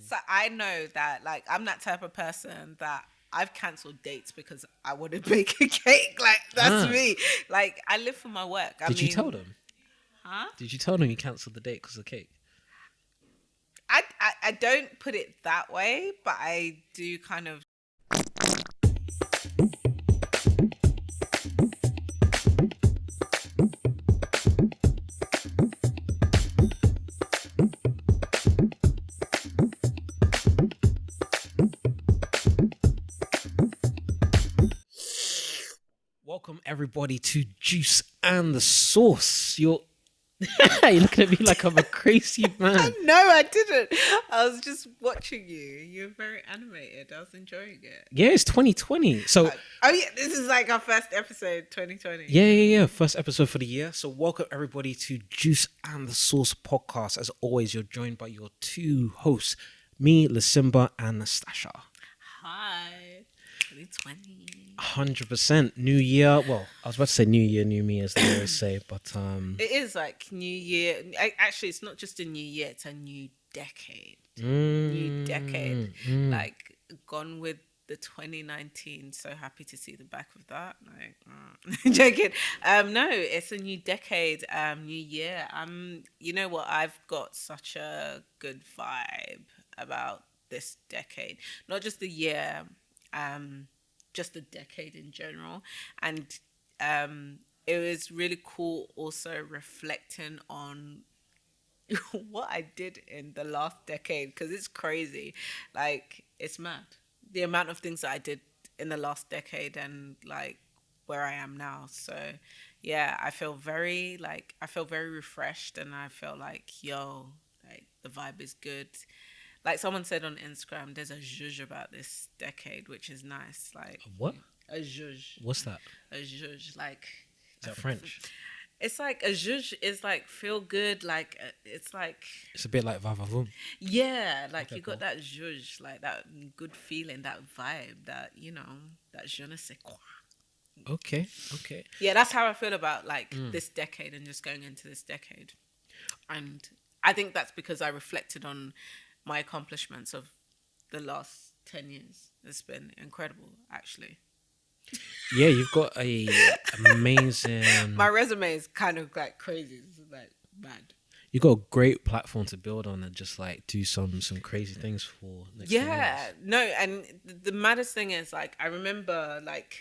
So I know that, like, I'm that type of person that I've cancelled dates because I want to bake a cake. Like, that's Ah, me. Like, I live for my work. I did you tell mean, them? huh? Did you tell them you cancelled the date because of the cake? I don't put it that way, but I do kind of. Welcome everybody to Juice and the Sauce. You're looking at me like I'm a crazy man. No, I didn't. I was just watching you. You're very animated. I was enjoying it. Yeah, it's 2020. So Oh yeah, this is like our first episode, 2020. yeah. First episode for the year. So welcome everybody to Juice and the Sauce podcast. As always, you're joined by your two hosts, me, Lasimba, and Nastassja. Hi, 2020. 100% new year. Well, I was about to say new year, new me, as they always say, but It is like New Year. Actually, it's not just a new year; it's a new decade. New decade. Like, gone with the 2019. So happy to see the back of that. Like, joking. No, it's a new decade. New year. You know what? I've got such a good vibe about this decade. Not just the year. Just the decade in general, and it was really cool also reflecting on what I did in the last decade, because it's crazy. Like, it's mad. The amount of things that I did in the last decade and like where I am now. So yeah, I feel very refreshed, and I feel like, yo, like the vibe is good. Like someone said on Instagram, there's a zhuzh about this decade, which is nice. Like what? a zhuzh. What's that? A zhuzh, like Is that French? it's like a zhuzh is like feel good, like it's like, It's a bit like Vavavoom. yeah, like Okay, you got cool. that zhuzh, like that good feeling, that vibe, that, you know, that je ne sais quoi. Okay. Yeah, that's how I feel about like this decade and just going into this decade. And I think that's because I reflected on my accomplishments of the last 10 years. It's been incredible, actually. Yeah, you've got a amazing. My resume is kind of like crazy. It's like mad. You got a great platform to build on and just like do some crazy things for next 10 Yeah, years. no, and the maddest thing is, like, I remember like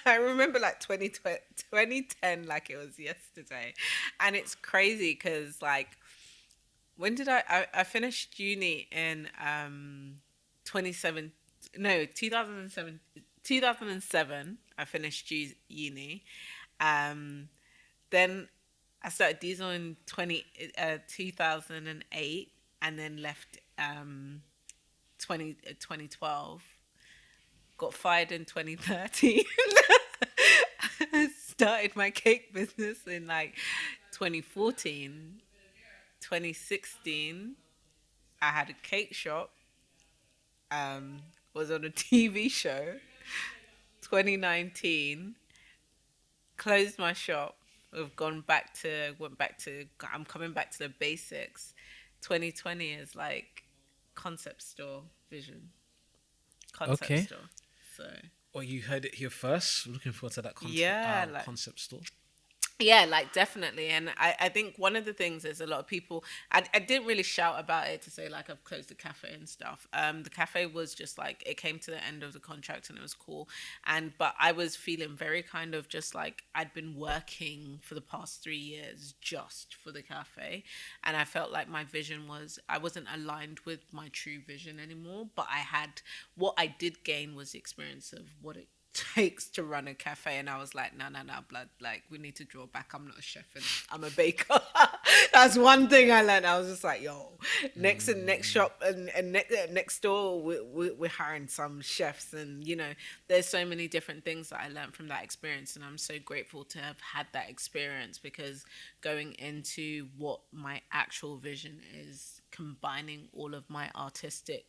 2010 like it was yesterday. And it's crazy because, like, when did I finished uni in 27, no, 2007, 2007 I finished uni. Um, then I started diesel in 2008, and then left 2012. Got fired in 2013. Started my cake business in like 2014. 2016, I had a cake shop. Was on a TV show. 2019, closed my shop. We've gone back to went back to I'm coming back to the basics. 2020 is like concept store vision. Concept Okay. store. So Well, you heard it here first. We're looking forward to that yeah, like, concept store. yeah, like, definitely. And I think one of the things is a lot of people, I didn't really shout about it to say like I've closed the cafe and stuff. The cafe was just like, it came to the end of the contract and it was cool. But I was feeling very kind of just like I'd been working for the past 3 years just for the cafe. And I felt like my vision was, I wasn't aligned with my true vision anymore. But what I did gain was the experience of what it takes to run a cafe. And I was like, no, blood, like, we need to draw back. I'm not a chef and I'm a baker. That's one thing I learned. I was just like, yo, next shop and next door, we're hiring some chefs. And, you know, there's so many different things that I learned from that experience. And I'm so grateful to have had that experience, because going into what my actual vision is, combining all of my artistic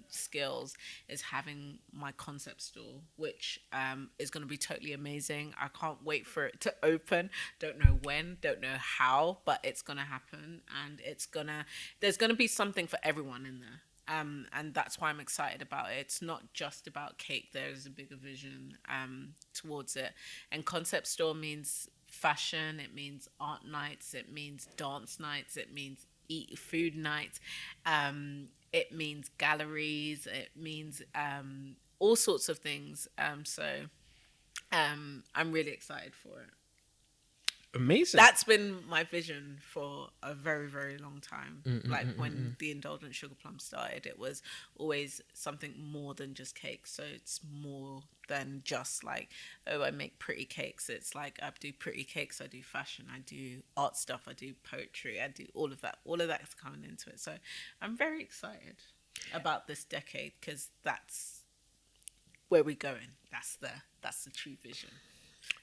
skills is having my concept store, which is going to be totally amazing. I can't wait for it to open. Don't know when, don't know how, but it's going to happen, and there's going to be something for everyone in there. And that's why I'm excited about it. It's not just about cake. There's a bigger vision towards it. And concept store means fashion. It means art nights. It means dance nights. It means eat food nights. It means galleries. It means all sorts of things. I'm really excited for it. Amazing. That's been my vision for a very, very long time. When the Indulgent Sugar Plum started, it was always something more than just cake. So it's more than just like, oh, I make pretty cakes. It's like I do pretty cakes, I do fashion, I do art stuff, I do poetry, I do all of that. All of that's coming into it. So I'm very excited about this decade, because that's where we're going. That's the true vision.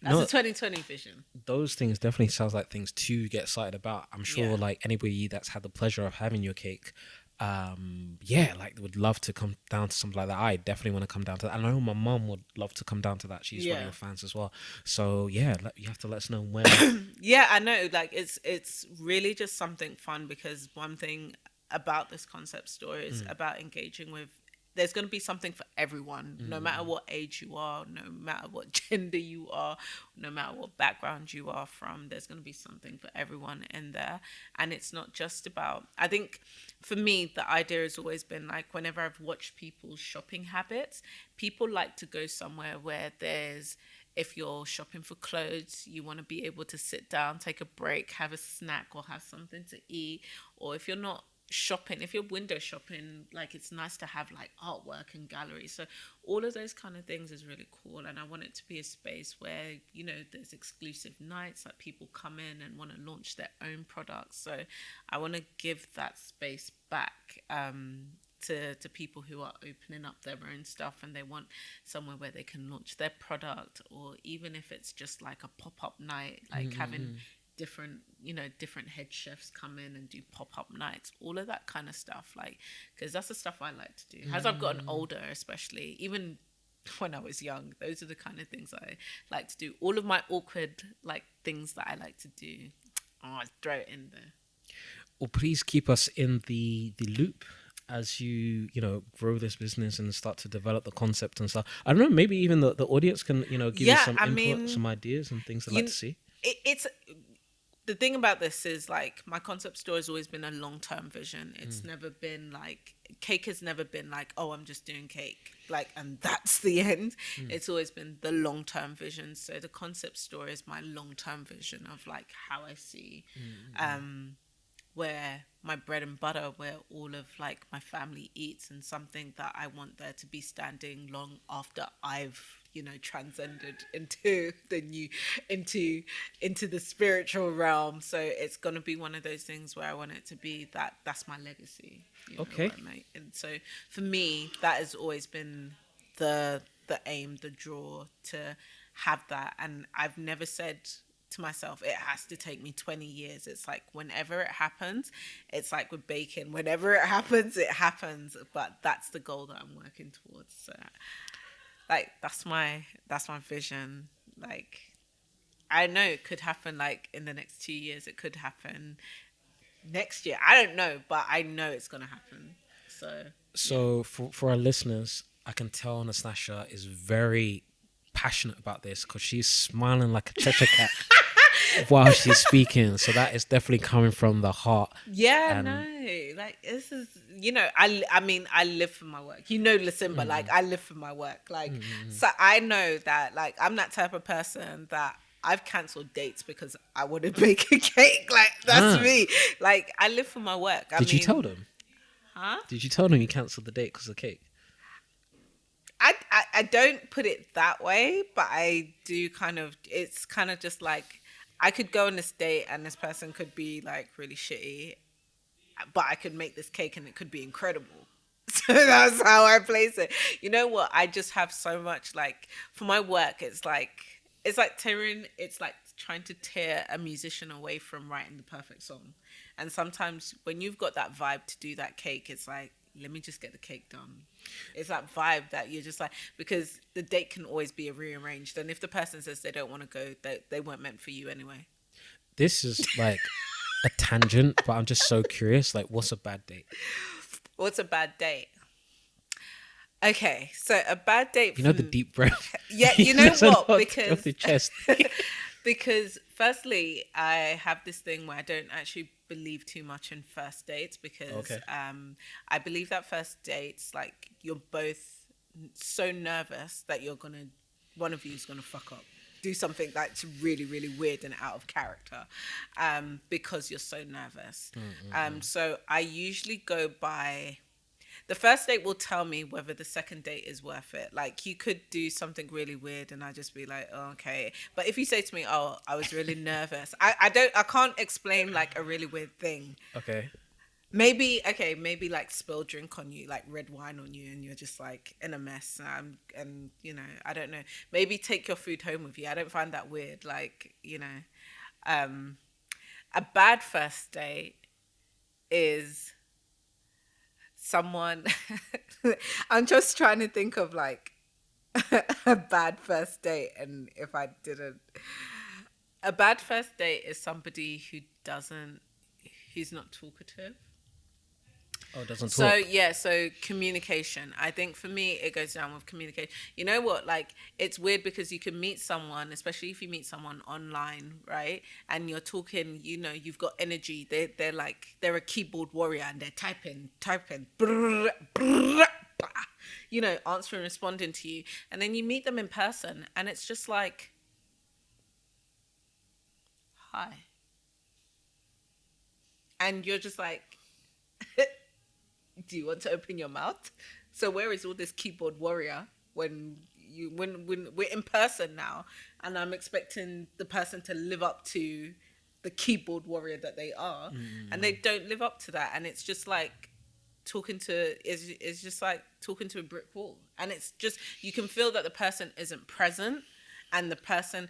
That's No, the 2020 vision. those things definitely sounds like things to get excited about. I'm sure Yeah. like anybody that's had the pleasure of having your cake, yeah, like would love to come down to something like that. I definitely want to come down to that. I know my mom would love to come down to that. She's one of Yeah. your fans as well. So yeah, you have to let us know when. Yeah, I know. Like it's really just something fun, because one thing about this concept store is about engaging with. There's going to be something for everyone, no matter what age you are, no matter what gender you are, no matter what background you are from. There's going to be something for everyone in there. And it's not just about, I think for me, the idea has always been like, whenever I've watched people's shopping habits, people like to go somewhere where there's, if you're shopping for clothes, you want to be able to sit down, take a break, have a snack, or have something to eat. Or if you're not shopping, if you're window shopping, like it's nice to have like artwork and galleries. So all of those kind of things is really cool. And I want it to be a space where, you know, there's exclusive nights that people come in and want to launch their own products. So I want to give that space back to people who are opening up their own stuff, and they want somewhere where they can launch their product, or even if it's just like a pop-up night, like having different head chefs come in and do pop-up nights, all of that kind of stuff, like, because that's the stuff I like to do as I've gotten older, especially. Even when I was young, those are the kind of things I like to do. All of my awkward like things that I like to do, I throw it in there. Well, please keep us in the loop as you grow this business and start to develop the concept and stuff. I don't know, maybe even the audience can give you some input, some ideas and things they'd like to see. It's the thing about this is, like, my concept store has always been a long-term vision. It's never been like, cake has never been like, oh, I'm just doing cake, like, and that's the end. It's always been the long-term vision. So the concept store is my long-term vision of like how I see where my bread and butter, where all of like my family eats, and something that I want there to be standing long after I've transcended into the new, into the spiritual realm. So it's gonna be one of those things where I want it to be that's my legacy. Okay. And so for me, that has always been the aim, the draw, to have that. And I've never said to myself, it has to take me 20 years. It's like, whenever it happens, it's like with baking, whenever it happens, it happens. But that's the goal that I'm working towards. So like, that's my vision. Like, I know it could happen like in the next 2 years. It could happen next year. I don't know, but I know it's going to happen. So for our listeners, I can tell Nastassja is very passionate about this, because she's smiling like a Cheshire cat while she's speaking. So that is definitely coming from the heart. Yeah, no, like, this is, I mean, I live for my work. Lasimba, like, I live for my work. Like, so I know that, like, I'm that type of person that I've cancelled dates because I want to bake a cake. Like, that's me. Like, I live for my work. Did you tell them? Huh? Did you tell them you cancelled the date because of the cake? I don't put it that way, but I do it's kind of just like, I could go on this date and this person could be like really shitty, but I could make this cake and it could be incredible. So that's how I place it. You know what? I just have so much, like, for my work, it's like trying to tear a musician away from writing the perfect song. And sometimes when you've got that vibe to do that cake, it's like, let me just get the cake done. It's that vibe that you're just like, because the date can always be rearranged. And if the person says they don't want to go, they weren't meant for you anyway. This is like a tangent, but I'm just so curious. Like, what's a bad date? What's a bad date? Okay, so a bad date. You know the deep breath. Yeah, you know what? Because the chest. Because firstly, I have this thing where I don't actually believe too much in first dates because I believe that first dates, like, you're both so nervous that one of you is gonna fuck up, do something that's really, really weird and out of character, because you're so nervous. So I usually go by. The first date will tell me whether the second date is worth it. Like, you could do something really weird and I just be like, oh, okay. But if you say to me, oh, I was really nervous, I can't explain like a really weird thing. Okay. Maybe like spill drink on you, like red wine on you, and you're just like in a mess. And you know, I don't know. Maybe take your food home with you. I don't find that weird. Like, you know, a bad first date is someone. I'm just trying to think of like a bad first date, and if I didn't, a bad first date is somebody who's not talkative. Oh, doesn't talk. So yeah, so communication. I think for me, it goes down with communication. You know what? Like, it's weird because you can meet someone, especially if you meet someone online, right? And you're talking. You know, you've got energy. They're a keyboard warrior and they're typing, brrr, brrr, bah, you know, answering, responding to you, and then you meet them in person, and it's just like, hi, and you're just like. Do you want to open your mouth? So where is all this keyboard warrior when we're in person now, and I'm expecting the person to live up to the keyboard warrior that they are, and they don't live up to that, and it's just like it's just like talking to a brick wall, and it's just, you can feel that the person isn't present, and the person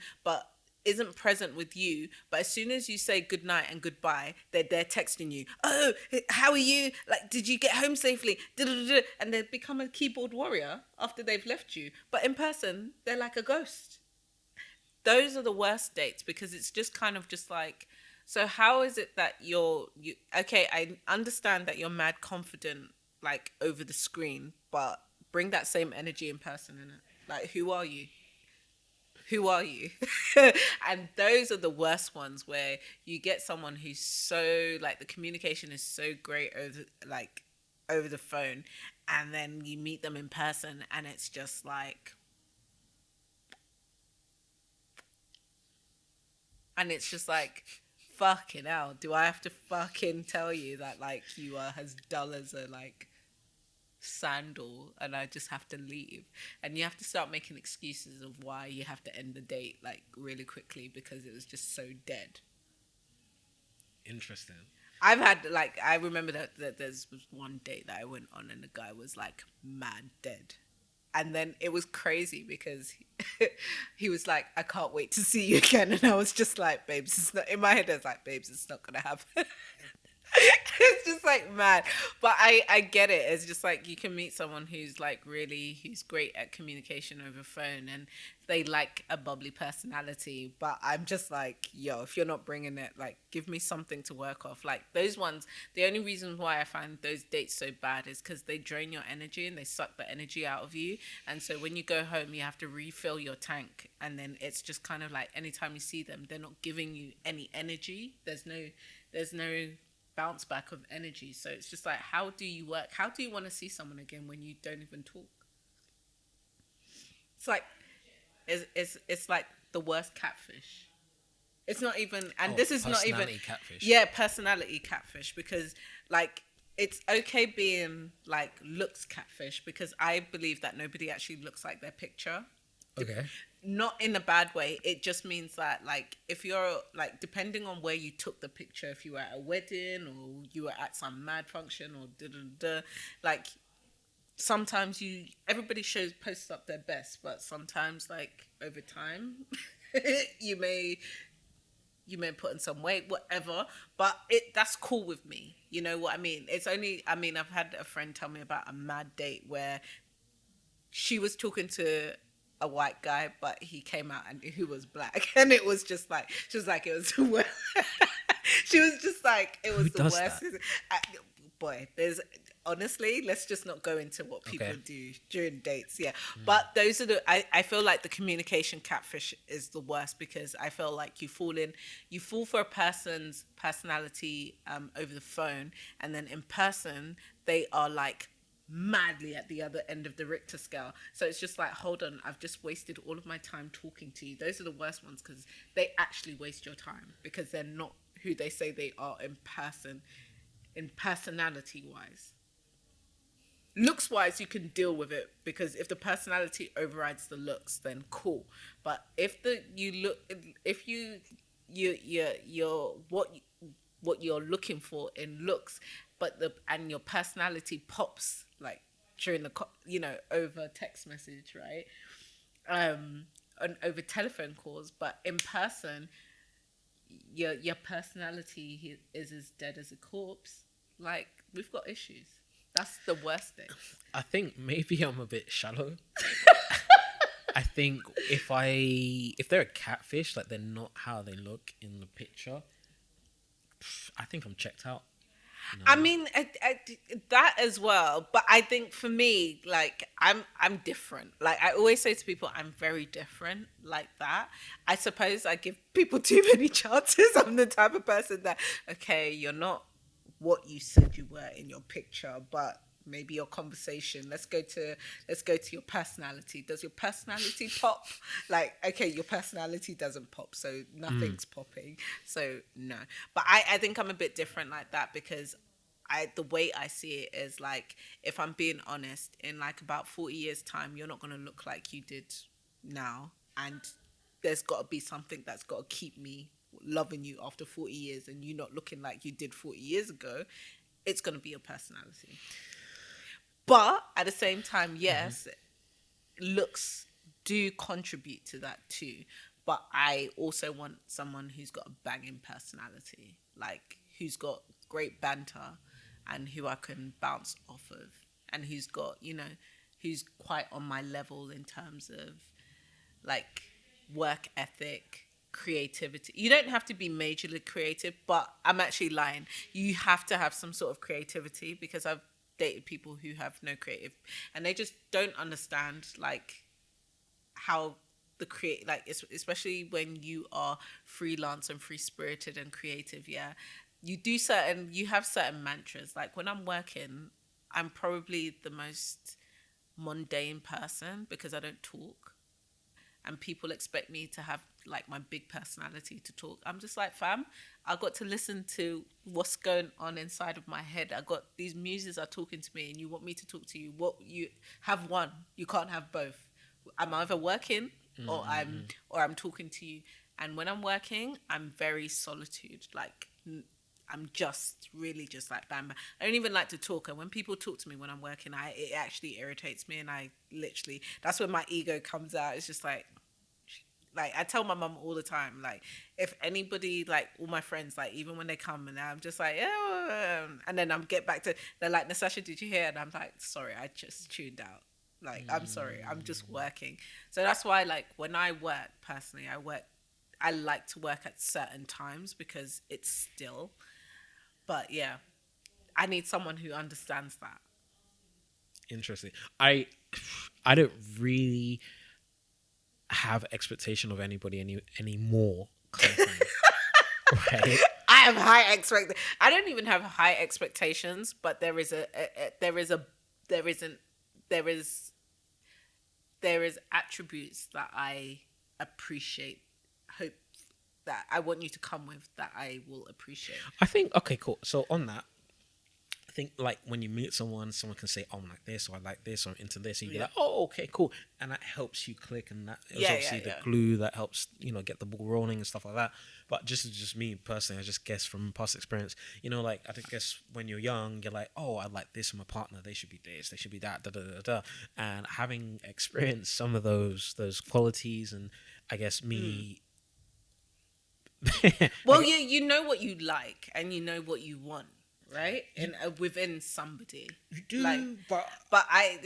isn't present with you, but as soon as you say good night and goodbye, they're texting you. Oh, how are you? Like, did you get home safely? And they become a keyboard warrior after they've left you. But in person, they're like a ghost. Those are the worst dates, because it's just kind of just like, so how is it that okay, I understand that you're mad confident, like, over the screen, but bring that same energy in person, innit? Like, who are you? Who are you? And those are the worst ones, where you get someone who's so, like, the communication is so great over the phone, and then you meet them in person and it's just like, and it's just like, fucking hell, do I have to fucking tell you that, like, you are as dull as a, like, sandal, and I just have to leave, and you have to start making excuses of why you have to end the date, like, really quickly, because it was just so dead. Interesting. I've had, like, I remember that there's one date that I went on and the guy was like mad dead, and then it was crazy because he was like, I can't wait to see you again, and I was just like, babes, it's not, in my head I was like, babes, it's not gonna happen. It's just like mad, but I get it. It's just like, you can meet someone who's like who's great at communication over phone, and they like a bubbly personality, but I'm just like, yo, if you're not bringing it, like, give me something to work off. Like, those ones, the only reason why I find those dates so bad is because they drain your energy and they suck the energy out of you, and so when you go home you have to refill your tank, and then it's just kind of like, anytime you see them, they're not giving you any energy. There's no bounce back of energy. So it's just like, how do you work? How do you want to see someone again when you don't even talk? It's like, it's like the worst catfish. It's not even, and this is not even catfish. Yeah, personality catfish, because, like, it's okay being like looks catfish, because I believe that nobody actually looks like their picture. Okay. Not in a bad way. It just means that, like, if you're, like, depending on where you took the picture, if you were at a wedding or you were at some mad function or like, sometimes everybody posts up their best, but sometimes, like, over time, you may you may put on some weight, whatever, but that's cool with me. You know what I mean? It's only, I mean, I've had a friend tell me about a mad date where she was talking to a white guy, but he came out and who was black, and it was just like, she was like, it was the worst. She was just like, it Who was the does worst. that? Boy, there's, honestly, let's just not go into what people Okay. do during dates. Yeah. But those are I feel like the communication catfish is the worst, because I feel like you fall for a person's personality over the phone, and then in person, they are like madly at the other end of the Richter scale. So it's just like, hold on, I've just wasted all of my time talking to you. Those are the worst ones, because they actually waste your time, because they're not who they say they are in person, in personality wise. Looks wise, you can deal with it, because if the personality overrides the looks, then cool. But if the you look, if you're what you're looking for in looks, but the and your personality pops like during the over text message, right? And over telephone calls, but in person, your personality is as dead as a corpse. Like, we've got issues. That's the worst thing. I think maybe I'm a bit shallow. I think if they're a catfish, like they're not how they look in the picture, I think I'm checked out. You know? I mean, that as well. But I think for me, like, I'm different. Like, I always say to people, I'm very different like that. I suppose I give people too many chances. I'm the type of person that, okay, you're not what you said you were in your picture, but maybe your conversation, let's go to your personality. Does your personality pop? Like, okay, your personality doesn't pop, so nothing's popping, so no. But I think I'm a bit different like that, because the way I see it is, like, if I'm being honest, in like about 40 years time, you're not going to look like you did now, and there's got to be something that's got to keep me loving you after 40 years, and you not looking like you did 40 years ago. It's going to be your personality. But at the same time, yes, looks do contribute to that too. But I also want someone who's got a banging personality, like who's got great banter and who I can bounce off of, and who's got, who's quite on my level in terms of like work ethic, creativity. You don't have to be majorly creative, but I'm actually lying. You have to have some sort of creativity, because I've dated people who have no creative, and they just don't understand like how the create, like, especially when you are freelance and free spirited and creative. Yeah, you have certain mantras. Like, when I'm working, I'm probably the most mundane person because I don't talk, and people expect me to have like my big personality to talk. I'm just like, fam, I got to listen to what's going on inside of my head. I got these muses are talking to me, and you want me to talk to you. What, you have one, you can't have both. I'm either working or I'm talking to you. And when I'm working, I'm very solitude. Like, I'm just really just like bam, bam. I don't even like to talk, and when people talk to me when I'm working, it actually irritates me, and I literally, that's when my ego comes out. It's just like I tell my mum all the time, like, if anybody, like all my friends, like even when they come and I'm just like, yeah, and then I'm get back to, they're like, Nastassja, did you hear? And I'm like, sorry, I just tuned out. Like, I'm sorry, I'm just working. So that's why, like, when I work personally, I like to work at certain times because it's still. But yeah, I need someone who understands that. Interesting. I don't really have expectation of anybody anymore, kind of thing. Right? I have high expect. I don't even have high expectations, but there is there is attributes that I appreciate, hope that I want you to come with, that I will appreciate. I think, okay, cool. So on that, I think, like, when you meet someone can say, oh, I'm like this, or I like this, or I'm into this, and you're like, oh, okay, cool, and that helps you click, and that is obviously the glue that helps, get the ball rolling and stuff like that. But just me personally, I just guess from past experience, like, I guess when you're young, you're like, oh, I like this in my partner, they should be this, they should be that, da da da da, and having experienced some of those qualities, and I guess me Well, you know what you like and you know what you want, right? And within somebody, You do, like, but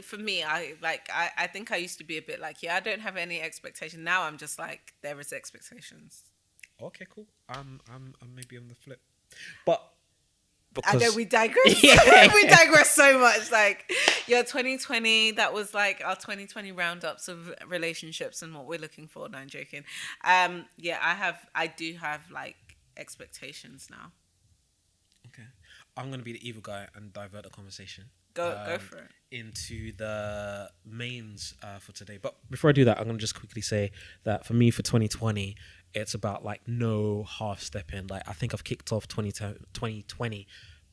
for me, I think I used to be a bit like, yeah, I don't have any expectation. Now I'm just like, there is expectations. okay, cool. I'm maybe on the flip, but I know because we digress. yeah, We digress so much. Like, your 2020, that was like our 2020 roundups of relationships and what we're looking for. No, I'm joking. Yeah, I do have like expectations now. okay, I'm gonna be the evil guy and divert the conversation Go for it. into the mains for today. But before I do that, I'm gonna just quickly say that for me for 2020, it's about like no half stepping. Like I think I've kicked off 2020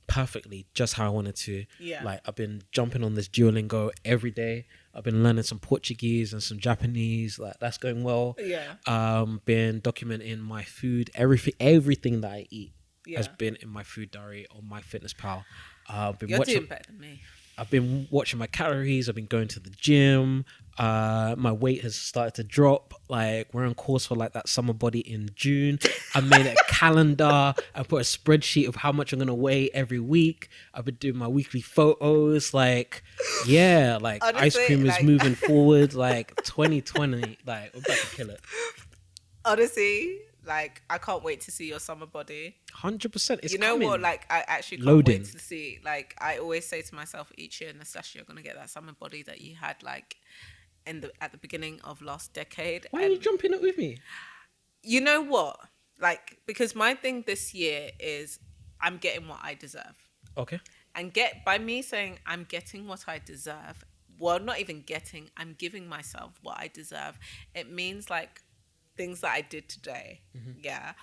perfectly, just how I wanted to. Yeah. Like I've been jumping on this Duolingo every day. I've been learning some Portuguese and some Japanese. Like that's going well. Yeah. Been documenting my food. Everything that I eat has Yeah. been in my food diary on my Fitness Pal. You're doing better than me. I've been watching my calories. I've been going to the gym. My weight has started to drop. Like we're on course for like that summer body in June. I made a calendar. I put a spreadsheet of how much I'm gonna weigh every week. I've been doing my weekly photos. Like, yeah, like Honestly, ice cream is like moving forward. Like 2020, like we're about to kill it. honestly, like I can't wait to see your summer body. 100%. It's You know coming. what? Like I actually can't Loading. wait to see. Like I always say to myself each year, Nastassja, you're gonna get that summer body that you had like at the beginning of last decade. Why are you jumping it with me? You know what? Like because my thing this year is I'm getting what I deserve. Okay. And get by me saying I'm getting what I deserve. Well, not even getting, I'm giving myself what I deserve. It means like things that I did today. Mm-hmm. Yeah.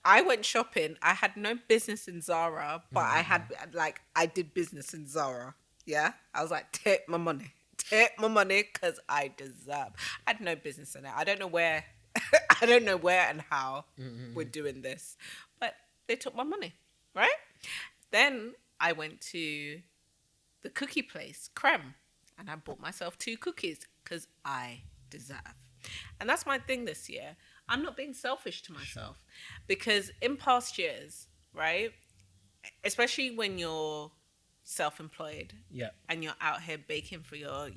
I went shopping. I had no business in Zara, but I did business in Zara. Yeah. I was like, take my money. Take my money because I deserve. I had no business in it. I don't know where I don't know where and how we're doing this. But they took my money. Right? Then I went to the cookie place, Creme, and I bought myself 2 cookies because I deserve. And that's my thing this year. I'm not being selfish to myself because in past years, right, especially when you're self-employed Yeah. and you're out here baking for your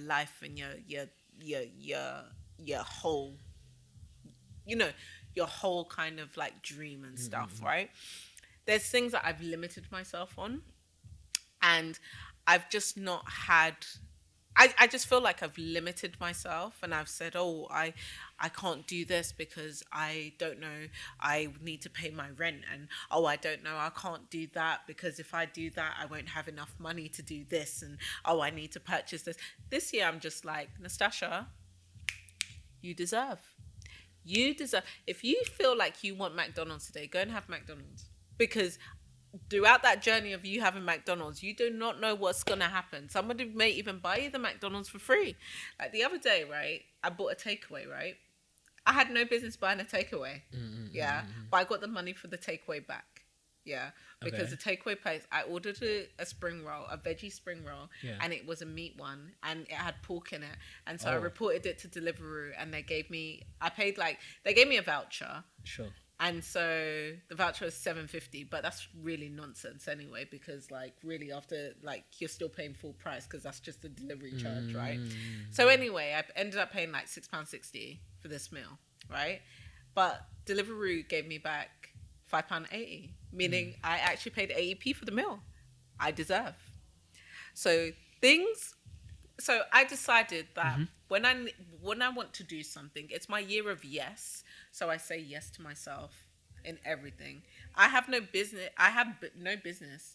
life and your whole, you know, your whole kind of like dream and stuff, right? There's things that I've limited myself on, and I've just not had. I just feel like I've limited myself, and I've said, "Oh, I can't do this because I don't know. I need to pay my rent, and oh, I don't know. I can't do that because if I do that, I won't have enough money to do this, and oh, I need to purchase this." This year, I'm just like, Nastassja, you deserve. You deserve. If you feel like you want McDonald's today, go and have McDonald's. Because throughout that journey of you having McDonald's, you do not know what's going to happen. Somebody may even buy you the McDonald's for free. Like the other day, right? I bought a takeaway, right? I had no business buying a takeaway. But I got the money for the takeaway back. Yeah. Because the takeaway place, I ordered a spring roll, a veggie spring roll, and it was a meat one, and it had pork in it. And so I reported it to Deliveroo, and they gave me a voucher. Sure. And so the voucher was $7.50, but that's really nonsense anyway, because like really after like you're still paying full price because that's just the delivery charge, right? So anyway, I ended up paying like £6.60 for this meal, right? But Deliveroo gave me back £5.80, meaning I actually paid 80p for the meal. I deserve. So I decided that when I want to do something, it's my year of yes. So I say yes to myself in everything. I have no business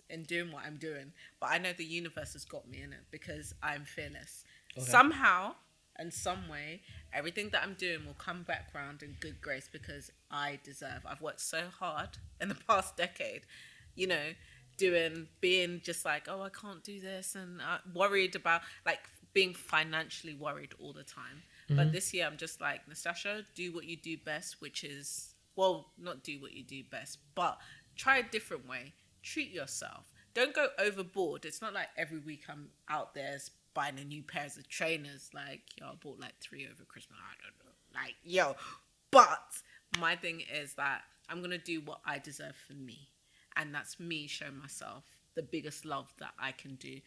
in doing what I'm doing, but I know the universe has got me in it because I'm fearless. Okay. Somehow and some way, everything that I'm doing will come back round in good grace because I deserve. I've worked so hard in the past decade, being just like, oh, I can't do this, and worried about like being financially worried all the time. But this year I'm just like, Nastassja, do what you do best, which is, well, not do what you do best, but try a different way. Treat yourself. Don't go overboard. It's not like every week I'm out there buying a new pairs of trainers. Like, I bought like 3 over Christmas. I don't know. Like, but my thing is that I'm going to do what I deserve for me. And that's me showing myself the biggest love that I can do.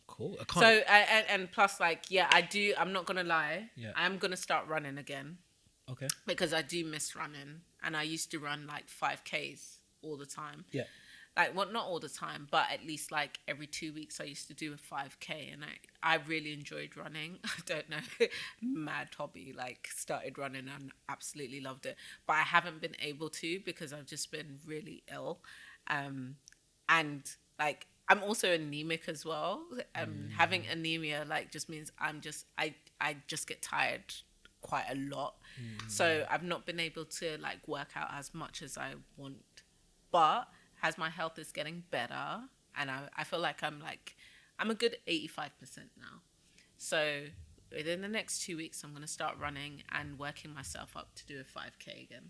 Cool. So, and plus, like, yeah, I'm not going to lie. Yeah. I'm going to start running again. Okay. Because I do miss running. And I used to run like 5Ks all the time. Yeah. Like, well, not all the time, but at least like every 2 weeks I used to do a 5K, and I really enjoyed running. I don't know, mad hobby, like started running and absolutely loved it. But I haven't been able to because I've just been really ill. And like, I'm also anemic as well. Having anemia like just means I just get tired quite a lot. So I've not been able to like work out as much as I want. But as my health is getting better, and I feel like I'm a good 85% now. So within the next 2 weeks, I'm going to start running and working myself up to do a 5K again.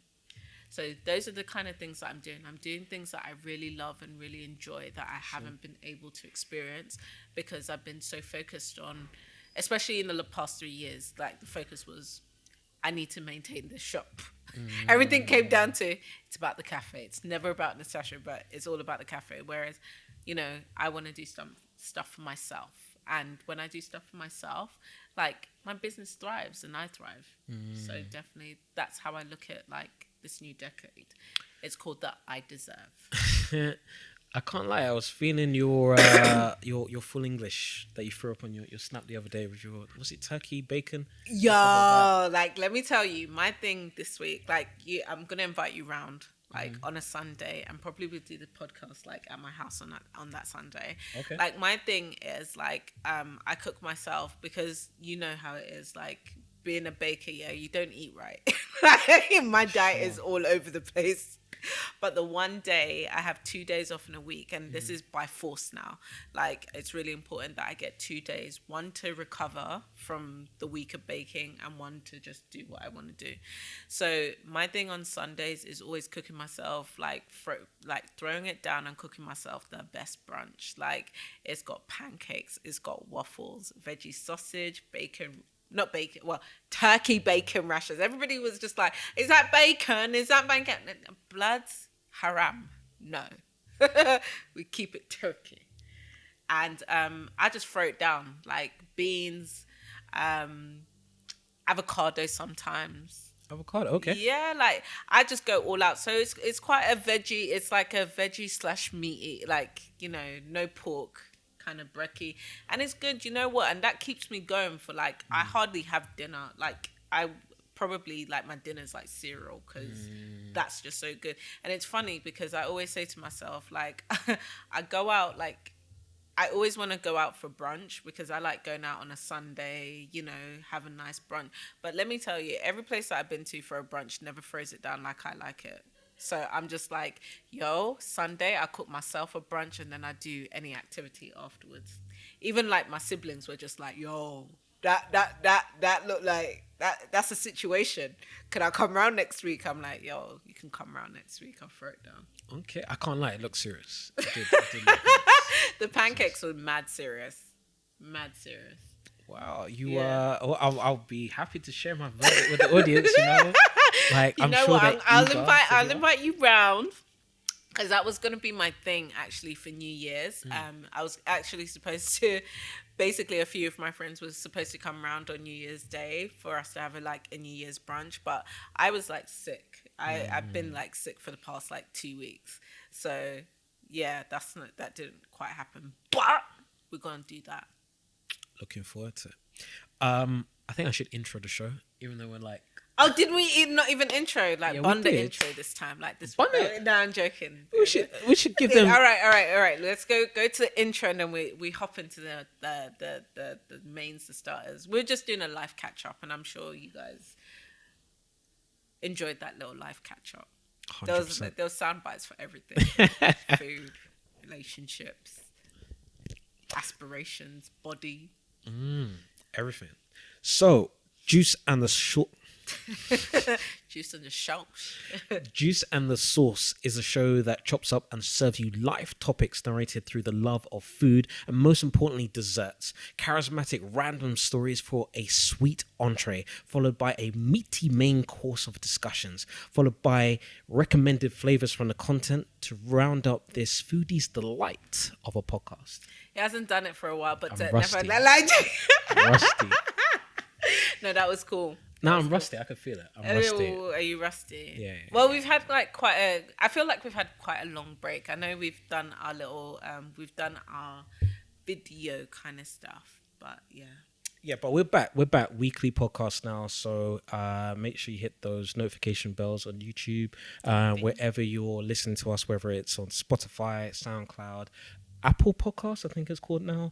So those are the kind of things that I'm doing. I'm doing things that I really love and really enjoy that I haven't been able to experience because I've been so focused on, especially in the past 3 years, like the focus was, I need to maintain this shop. Everything came down to, it's about the cafe. It's never about Nastassja, but it's all about the cafe. Whereas, I want to do some stuff for myself. And when I do stuff for myself, like, my business thrives and I thrive. So definitely that's how I look at like this new decade. It's called the I Deserve. I can't lie, I was feeling your full English that you threw up on your snap the other day with your, was it turkey, bacon? Yo, like, let me tell you, my thing this week, like, I'm going to invite you round, like, on a Sunday, and probably we'll do the podcast, like, at my house on that Sunday. Okay. Like, my thing is, like, I cook myself because you know how it is, like, being a baker, yeah, you don't eat right. My diet is all over the place. But the one day, I have 2 days off in a week, and this is by force now. Like, it's really important that I get 2 days, one to recover from the week of baking and one to just do what I want to do. So my thing on Sundays is always cooking myself, like throwing it down and cooking myself the best brunch. Like, it's got pancakes, it's got waffles, veggie sausage, bacon, not bacon, well, turkey bacon rashers. Everybody was just like, is that bacon? Is that bacon? Blood's haram. No. We keep it turkey. And I just throw it down, like beans, avocado sometimes. Avocado, okay. Yeah, like, I just go all out. So it's quite a veggie, it's like a veggie / meaty, like, no pork, kind of brekkie, and it's good. You know what? And that keeps me going for like, I hardly have dinner. Like, I probably, like, my dinner's like cereal because that's just so good. And it's funny because I always say to myself, like, I go out, like, I always want to go out for brunch because I like going out on a Sunday, have a nice brunch. But let me tell you, every place that I've been to for a brunch never throws it down like I like it. So I'm just like, Sunday, I cook myself a brunch and then I do any activity afterwards. Even like my siblings were just like, that looked like, that's a situation. Could I come around next week? I'm like, you can come around next week. I'll throw it down. Okay, I can't lie, it looks serious. It did look the pancakes were mad serious. Mad serious. Wow, I'll be happy to share my verdict with the audience, Like, I'm sure what? I'll invite you round because that was going to be my thing actually for New Year's. I was actually supposed to, basically a few of my friends was supposed to come around on New Year's Day for us to have a New Year's brunch, but I was like sick. I've been like sick for the past like 2 weeks. So yeah, that didn't quite happen, but we're going to do that. Looking forward to it. I think I should intro the show, even though we're like... Oh, did we not even intro? Like, yeah, Bunda intro this time? Like this? Bunda? No, I'm joking. We should give them... All right. Let's go to the intro and then we hop into the mains, the starters. We're just doing a live catch up, and I'm sure you guys enjoyed that little live catch up. There was sound bites for everything: food, relationships, aspirations, body, everything. So, Juice and the Short. Juice and the sauce. Juice and the Sauce is a show that chops up and serves you life topics narrated through the love of food and, most importantly, desserts. Charismatic random stories for a sweet entree, followed by a meaty main course of discussions, followed by recommended flavors from the content to round up this foodie's delight of a podcast. He hasn't done it for a while, but I'm rusty. never lied. Rusty. No, that was cool. No, I'm rusty. I can feel it. I'm rusty. Oh, are you rusty? Yeah. Well, we've had like I feel like we've had quite a long break. I know we've done our little, we've done our video kind of stuff, but yeah. Yeah, but we're back. We're back. Weekly podcast now. So make sure you hit those notification bells on YouTube, wherever you're listening to us, whether it's on Spotify, SoundCloud, Apple Podcasts, I think it's called now.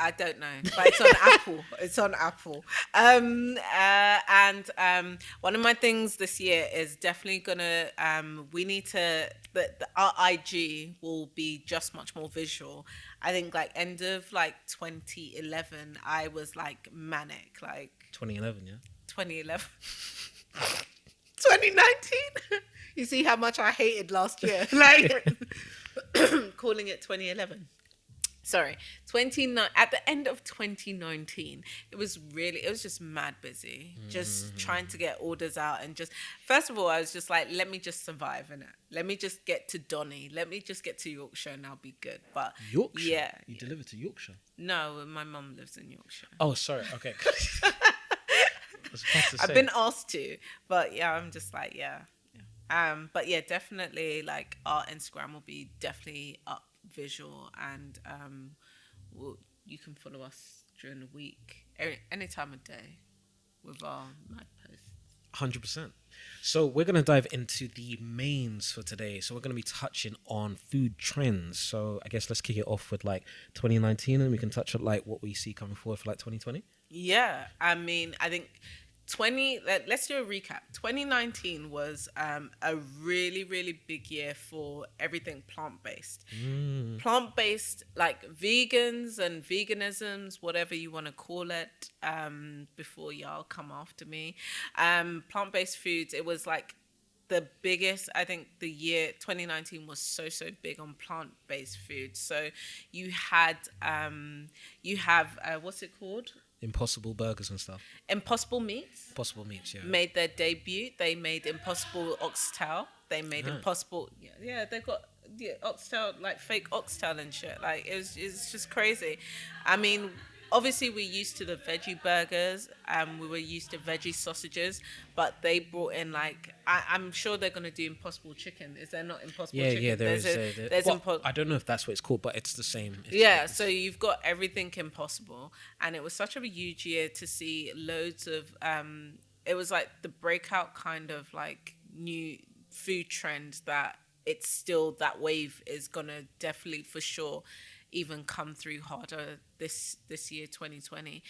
I don't know, but it's on Apple. It's on Apple. And one of my things this year is definitely gonna. We need to. Our IG will be just much more visual. I think like end of like 2011, I was like manic. Like 2011, yeah. 2011. 2019. You see how much I hated last year. Like calling it 2011. Sorry, at the end of 2019, it was just mad busy, just trying to get orders out and just, first of all, I was just like, let me just survive, innit? Let me just get to Donny. Let me just get to Yorkshire and I'll be good. But Yorkshire? Yeah. You delivered to Yorkshire? No, my mum lives in Yorkshire. Oh, sorry. Okay. I've been asked to, but yeah, I'm just like, yeah. But yeah, definitely like our Instagram will be definitely up visual, and you can follow us during the week any time of day with our mad posts. 100%. So we're going to dive into the mains for today. So we're going to be touching on food trends. So I guess let's kick it off with like 2019, and we can touch on like what we see coming forward for like 2020. Yeah, I mean, I think let's do a recap. 2019 was a really, really big year for everything plant-based. Plant-based, like vegans and veganisms, whatever you want to call it, before y'all come after me. Plant-based foods, it was like the biggest, I think the year 2019 was so big on plant-based foods. So you have what's it called? Impossible burgers and stuff. Impossible Meats. Impossible Meats, yeah. Made their debut. They made Impossible Oxtail. They made Impossible. Yeah, they've got oxtail, like fake oxtail and shit. Like it's just crazy. I mean, obviously we're used to the veggie burgers. We were used to veggie sausages, but they brought in like I'm sure they're gonna do Impossible Chicken. Is there not Impossible Chicken? Yeah, there's I don't know if that's what it's called, but it's the same. So you've got everything Impossible, and it was such a huge year to see loads of. It was like the breakout kind of like new food trend that it's still, that wave is gonna definitely for sure even come through harder this year 2020.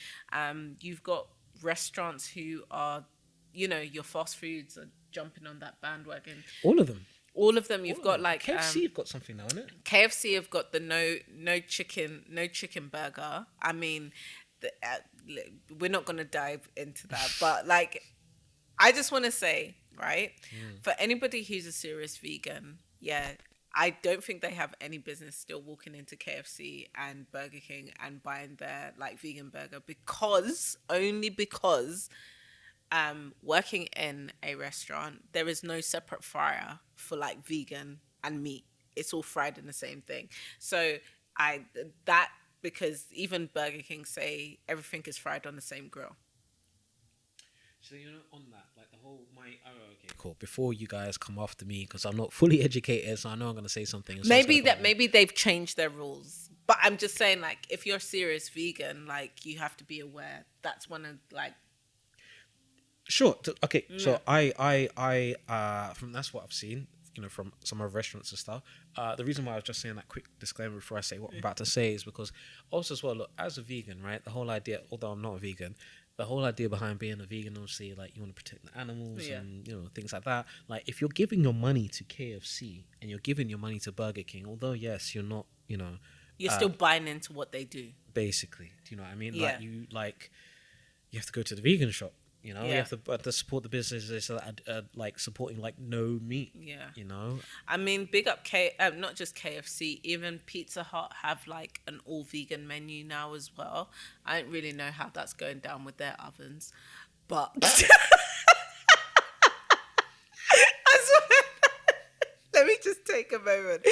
You've got restaurants who are, your fast foods are jumping on that bandwagon. All of them. You've got like KFC have got something now, isn't it? KFC have got the no chicken burger. I mean, we're not gonna dive into that, but like, I just want to say, right, for anybody who's a serious vegan, I don't think they have any business still walking into KFC and Burger King and buying their like vegan burger, because working in a restaurant, there is no separate fryer for like vegan and meat. It's all fried in the same thing. So because even Burger King say everything is fried on the same grill. So on that, like the whole okay, cool. Before you guys come after me, because I'm not fully educated, so I know I'm going to say something. Maybe they've changed their rules, but I'm just saying, like, if you're serious vegan, like, you have to be aware that's one of like. Sure. Okay. Yeah. So I from that's what I've seen, from some of the restaurants and stuff. The reason why I was just saying that quick disclaimer before I say what I'm about to say is because also as well, look, as a vegan, right, the whole idea, although I'm not a vegan, the whole idea behind being a vegan, obviously, like, you want to protect the animals and, things like that. Like, if you're giving your money to KFC and you're giving your money to Burger King, although, yes, you're not, you're still buying into what they do. Basically. Do you know what I mean? Yeah. You have to go to the vegan shop. You know, we Yeah. have to support the businesses that are like supporting like no meat. Yeah. You know, I mean, big up not just KFC, even Pizza Hut have like an all vegan menu now as well. I don't really know how that's going down with their ovens, but I swear, let me just take a moment.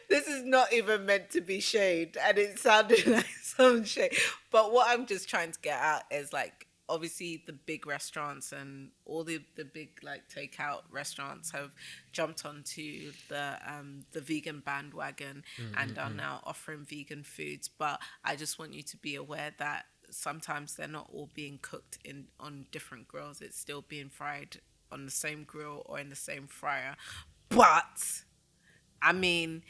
This is not even meant to be shade, and it sounded like some shade. But what I'm just trying to get at is like, obviously the big restaurants and all the big like takeout restaurants have jumped onto the vegan bandwagon and are now offering vegan foods. But I just want you to be aware that sometimes they're not all being cooked in on different grills. It's still being fried on the same grill or in the same fryer. But I mean,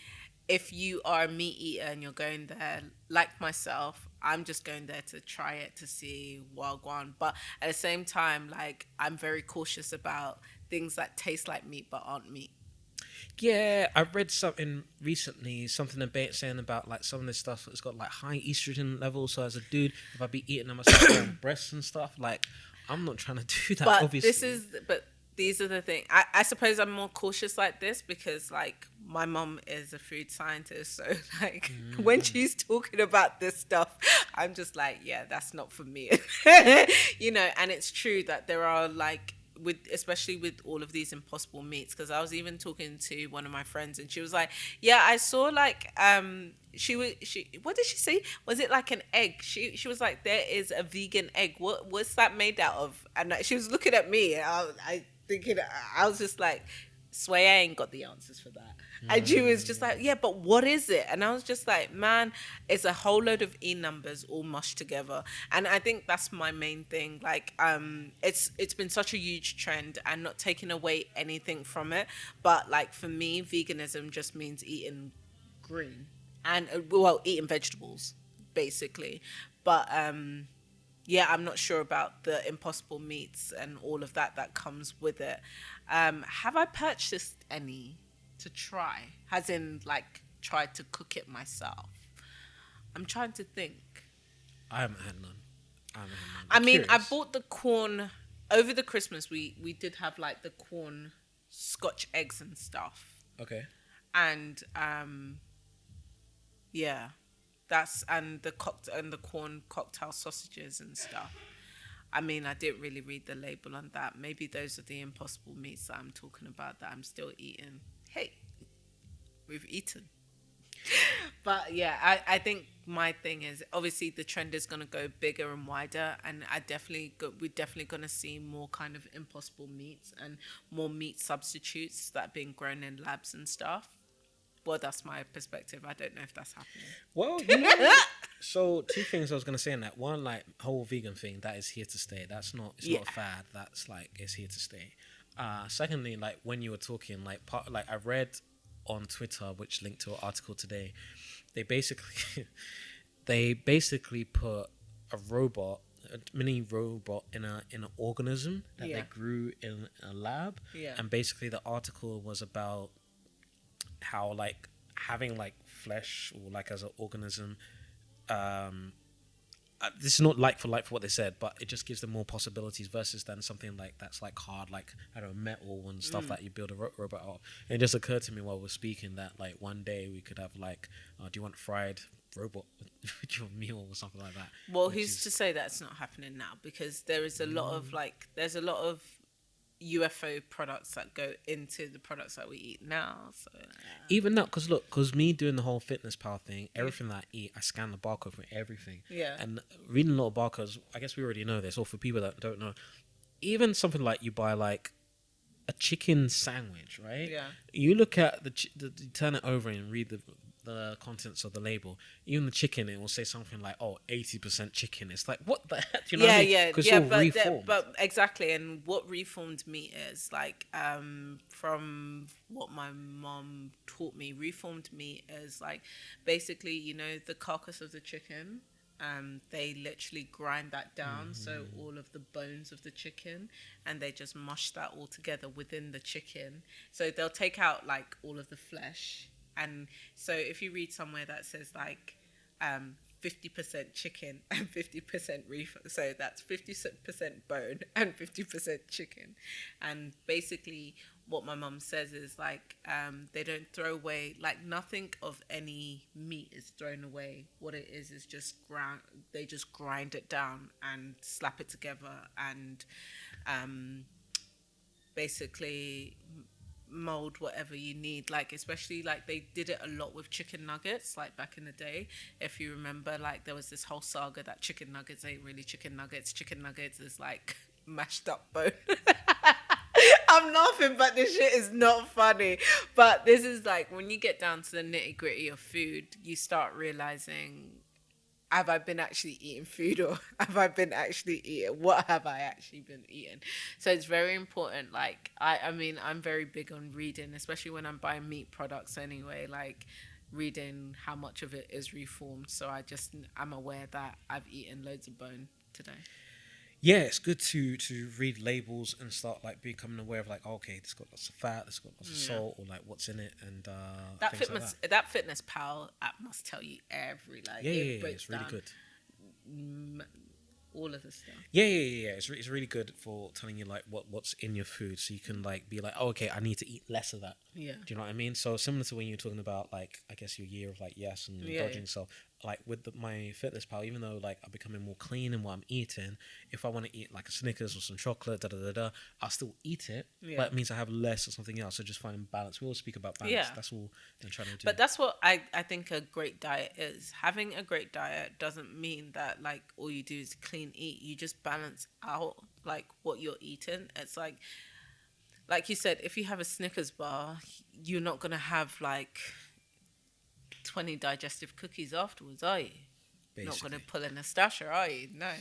if you are a meat eater and you're going there, like myself, I'm just going there to try it to see Wagwan. But at the same time, like, I'm very cautious about things that taste like meat but aren't meat. yeah, I read something recently, something about saying about like some of this stuff that's got like high estrogen levels. So as a dude, if I be eating them, I start growing breasts and stuff. Like, I'm not trying to do that, obviously. But these are the thing. I suppose I'm more cautious like this because like my mom is a food scientist, so like when she's talking about this stuff, I'm just like, yeah, that's not for me. You know, and it's true that there are like with especially with all of these impossible meats, because I was even talking to one of my friends and she was like, yeah, I saw like she what did she say, was it like an egg, she was like, there is a vegan egg, what's that made out of, and she was looking at me and I thinking, I was just like, Sway, I ain't got the answers for that. And she was just like, yeah, but what is it? And I was just like, man, it's a whole load of E numbers all mushed together. And I think that's my main thing. Like, it's been such a huge trend and not taking away anything from it. But like for me, veganism just means eating green and well, eating vegetables, basically. But yeah, I'm not sure about the impossible meats and all of that that comes with it. Have I purchased any to try? As in, like, tried to cook it myself? I'm trying to think. I haven't had none. I haven't had none. I I'm mean, I curious. bought the corn over the Christmas. We did have like the corn Scotch eggs and stuff, Okay. and yeah, that's and the and the corn cocktail sausages and stuff. I mean, I didn't really read the label on that. Maybe those are the impossible meats that I'm talking about that I'm still eating. Hey, we've eaten. But yeah, I think my thing is obviously the trend is going to go bigger and wider, and we're definitely going to see more kind of impossible meats and more meat substitutes that are being grown in labs and stuff. Well, that's my perspective. I don't know if that's Well, you happening. know, so two things I was gonna say in that. One, like whole vegan thing, that is here to stay. That's not. It's Yeah. not a fad. That's like it's here to stay. Secondly, like when you were talking, like like I read on Twitter, which linked to an article today. They basically, they basically put a robot, a mini robot in an organism that Yeah. they grew in a lab, Yeah. and basically the article was about how like having like flesh or like as an organism, this is not like for what they said, but it just gives them more possibilities versus than something like that's like hard, like I don't know, metal and stuff that you build a robot out of. And it just occurred to me while we're speaking that like one day we could have like, do you want fried robot with your meal or something like that? Well, Which who's is to say that's not happening now? Because there is a lot of like, there's a lot of UFO products that go into the products that we eat now. So even that, because look, because me doing the whole fitness pal thing, everything that I eat, I scan the barcode for everything. yeah, And reading a lot of barcodes, I guess we already know this, or for people that don't know, even something like you buy like a chicken sandwich, right? yeah, You look at you turn it over and read the contents of the label. Even the chicken, it will say something like, "Oh, 80% chicken." It's like, what the heck? Do you know what I mean? yeah. Because it's all reformed. But exactly. And what reformed meat is like, from what my mom taught me, reformed meat is like basically, you know, the carcass of the chicken. They literally grind that down, so all of the bones of the chicken, and they just mush that all together within the chicken. So they'll take out like all of the flesh, and so if you read somewhere that says like 50% chicken and 50% reef. So that's 50% bone and 50% chicken. And basically, what my mum says is like, they don't throw away, like nothing of any meat is thrown away. What it is just ground. They just grind it down and slap it together and basically mold whatever you need, like especially like they did it a lot with chicken nuggets, like back in the day, if you remember, like there was this whole saga that chicken nuggets ain't really chicken nuggets. Chicken nuggets is like mashed up bone. I'm laughing, but this shit is not funny. But this is like when you get down to the nitty gritty of food, you start realizing, have I been actually eating food, or have I been actually eating? What have I actually been eating? So it's very important. Like, I mean, I'm very big on reading, especially when I'm buying meat products anyway, like reading how much of it is reformed. So I'm aware that I've eaten loads of bone today. Yeah, it's good to read labels and start like becoming aware of like, oh, okay, this got lots of fat, this got lots of salt, or like what's in it, and that Fitness Pal app must tell you every like it's really good. All of the stuff. Yeah. It's really good for telling you like what's in your food, so you can like be like, oh, okay, I need to eat less of that. Yeah. Do you know what I mean? So similar to when you're talking about like, I guess your year of like yes and indulging. So like with my Fitness Pal, even though like I'm becoming more clean in what I'm eating, if I want to eat like a Snickers or some chocolate, I'll still eat it. Yeah. But it means I have less or something else. So just finding balance. We all speak about balance. Yeah. That's all I'm trying to do. But that's what I think a great diet is. Having a great diet doesn't mean that like all you do is clean eat. You just balance out like what you're eating. It's like you said, if you have a Snickers bar, you're not gonna have like 20 digestive cookies afterwards, are you? Basically. Not going to pull a Nastassja, are you? No.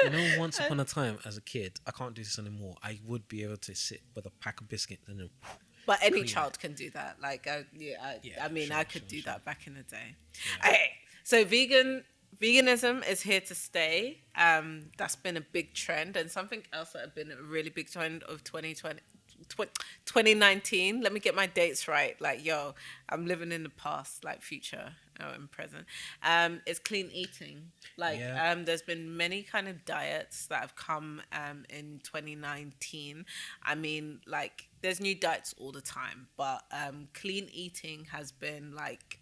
You know, once upon a time as a kid, I can't do this anymore. I would be able to sit with a pack of biscuits and then. But any child can do that. Like, I could do that back in the day. Yeah. Okay, so veganism is here to stay. That's been a big trend, and something else that has been a really big trend of 2019. Let me get my dates right. Like, yo, I'm living in the past, like future and present. It's clean eating. Like, there's been many kind of diets that have come in 2019. I mean, like, there's new diets all the time, but clean eating has been like,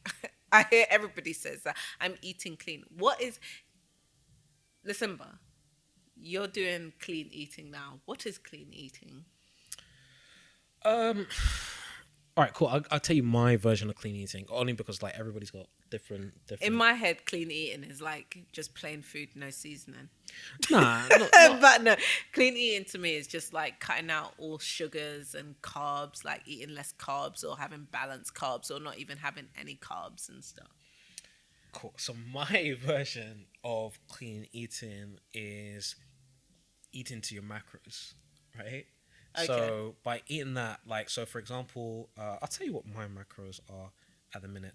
I hear everybody says that I'm eating clean. Listen, Ba, you're doing clean eating now. What is clean eating? All right, cool. I'll tell you my version of clean eating, only because like everybody's got different. In my head, clean eating is like just plain food, no seasoning. Nah, not. But no, clean eating to me is just like cutting out all sugars and carbs, like eating less carbs or having balanced carbs or not even having any carbs and stuff. Cool. So my version of clean eating is eating to your macros, right? Okay. So by eating that, like, so for example, I'll tell you what my macros are at the minute.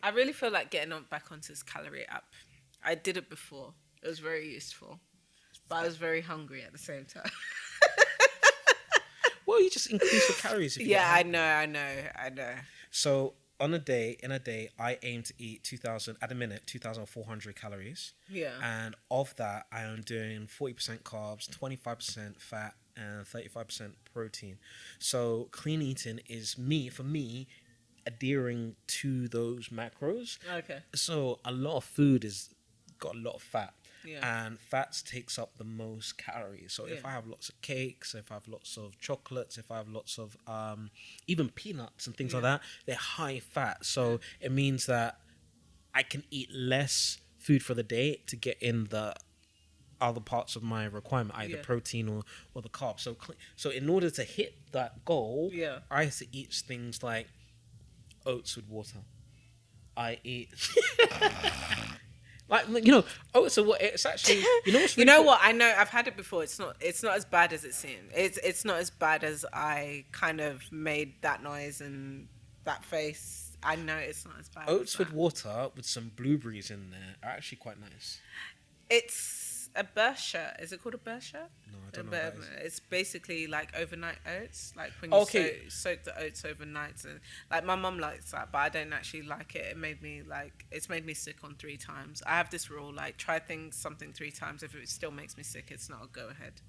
I really feel like getting back onto this calorie app. I did it before. It was very useful, but I was very hungry at the same time. Well, you just increase the calories. If you I know. So in a day, I aim to eat 2,400 calories. Yeah. And of that, I am doing 40% carbs, 25% fat, and 35% protein. So clean eating is for me, adhering to those macros. Okay. So a lot of food is got a lot of fat. Yeah. And fats takes up the most calories. So if I have lots of cakes, if I have lots of chocolates, if I have lots of even peanuts and things like that, they're high fat. So it means that I can eat less food for the day to get in the other parts of my requirement, either protein or the carbs. So in order to hit that goal, I have to eat things like oats with water. I eat... Like, you know, so what it's actually, you know what's really what, I know I've had it before. It's not as bad as it seems. It's not as bad as I kind of made that noise and that face. I know it's not as bad. Oats with water with some blueberries in there are actually quite nice. a bersha. Is it called a bersha? No, I don't know what that is. It's basically like overnight oats, like when you Okay. soak the oats overnight, and like my mum likes that, but I don't actually like it. It's made me sick on 3 times. I have this rule, like try something 3 times. If it still makes me sick, it's not a go ahead.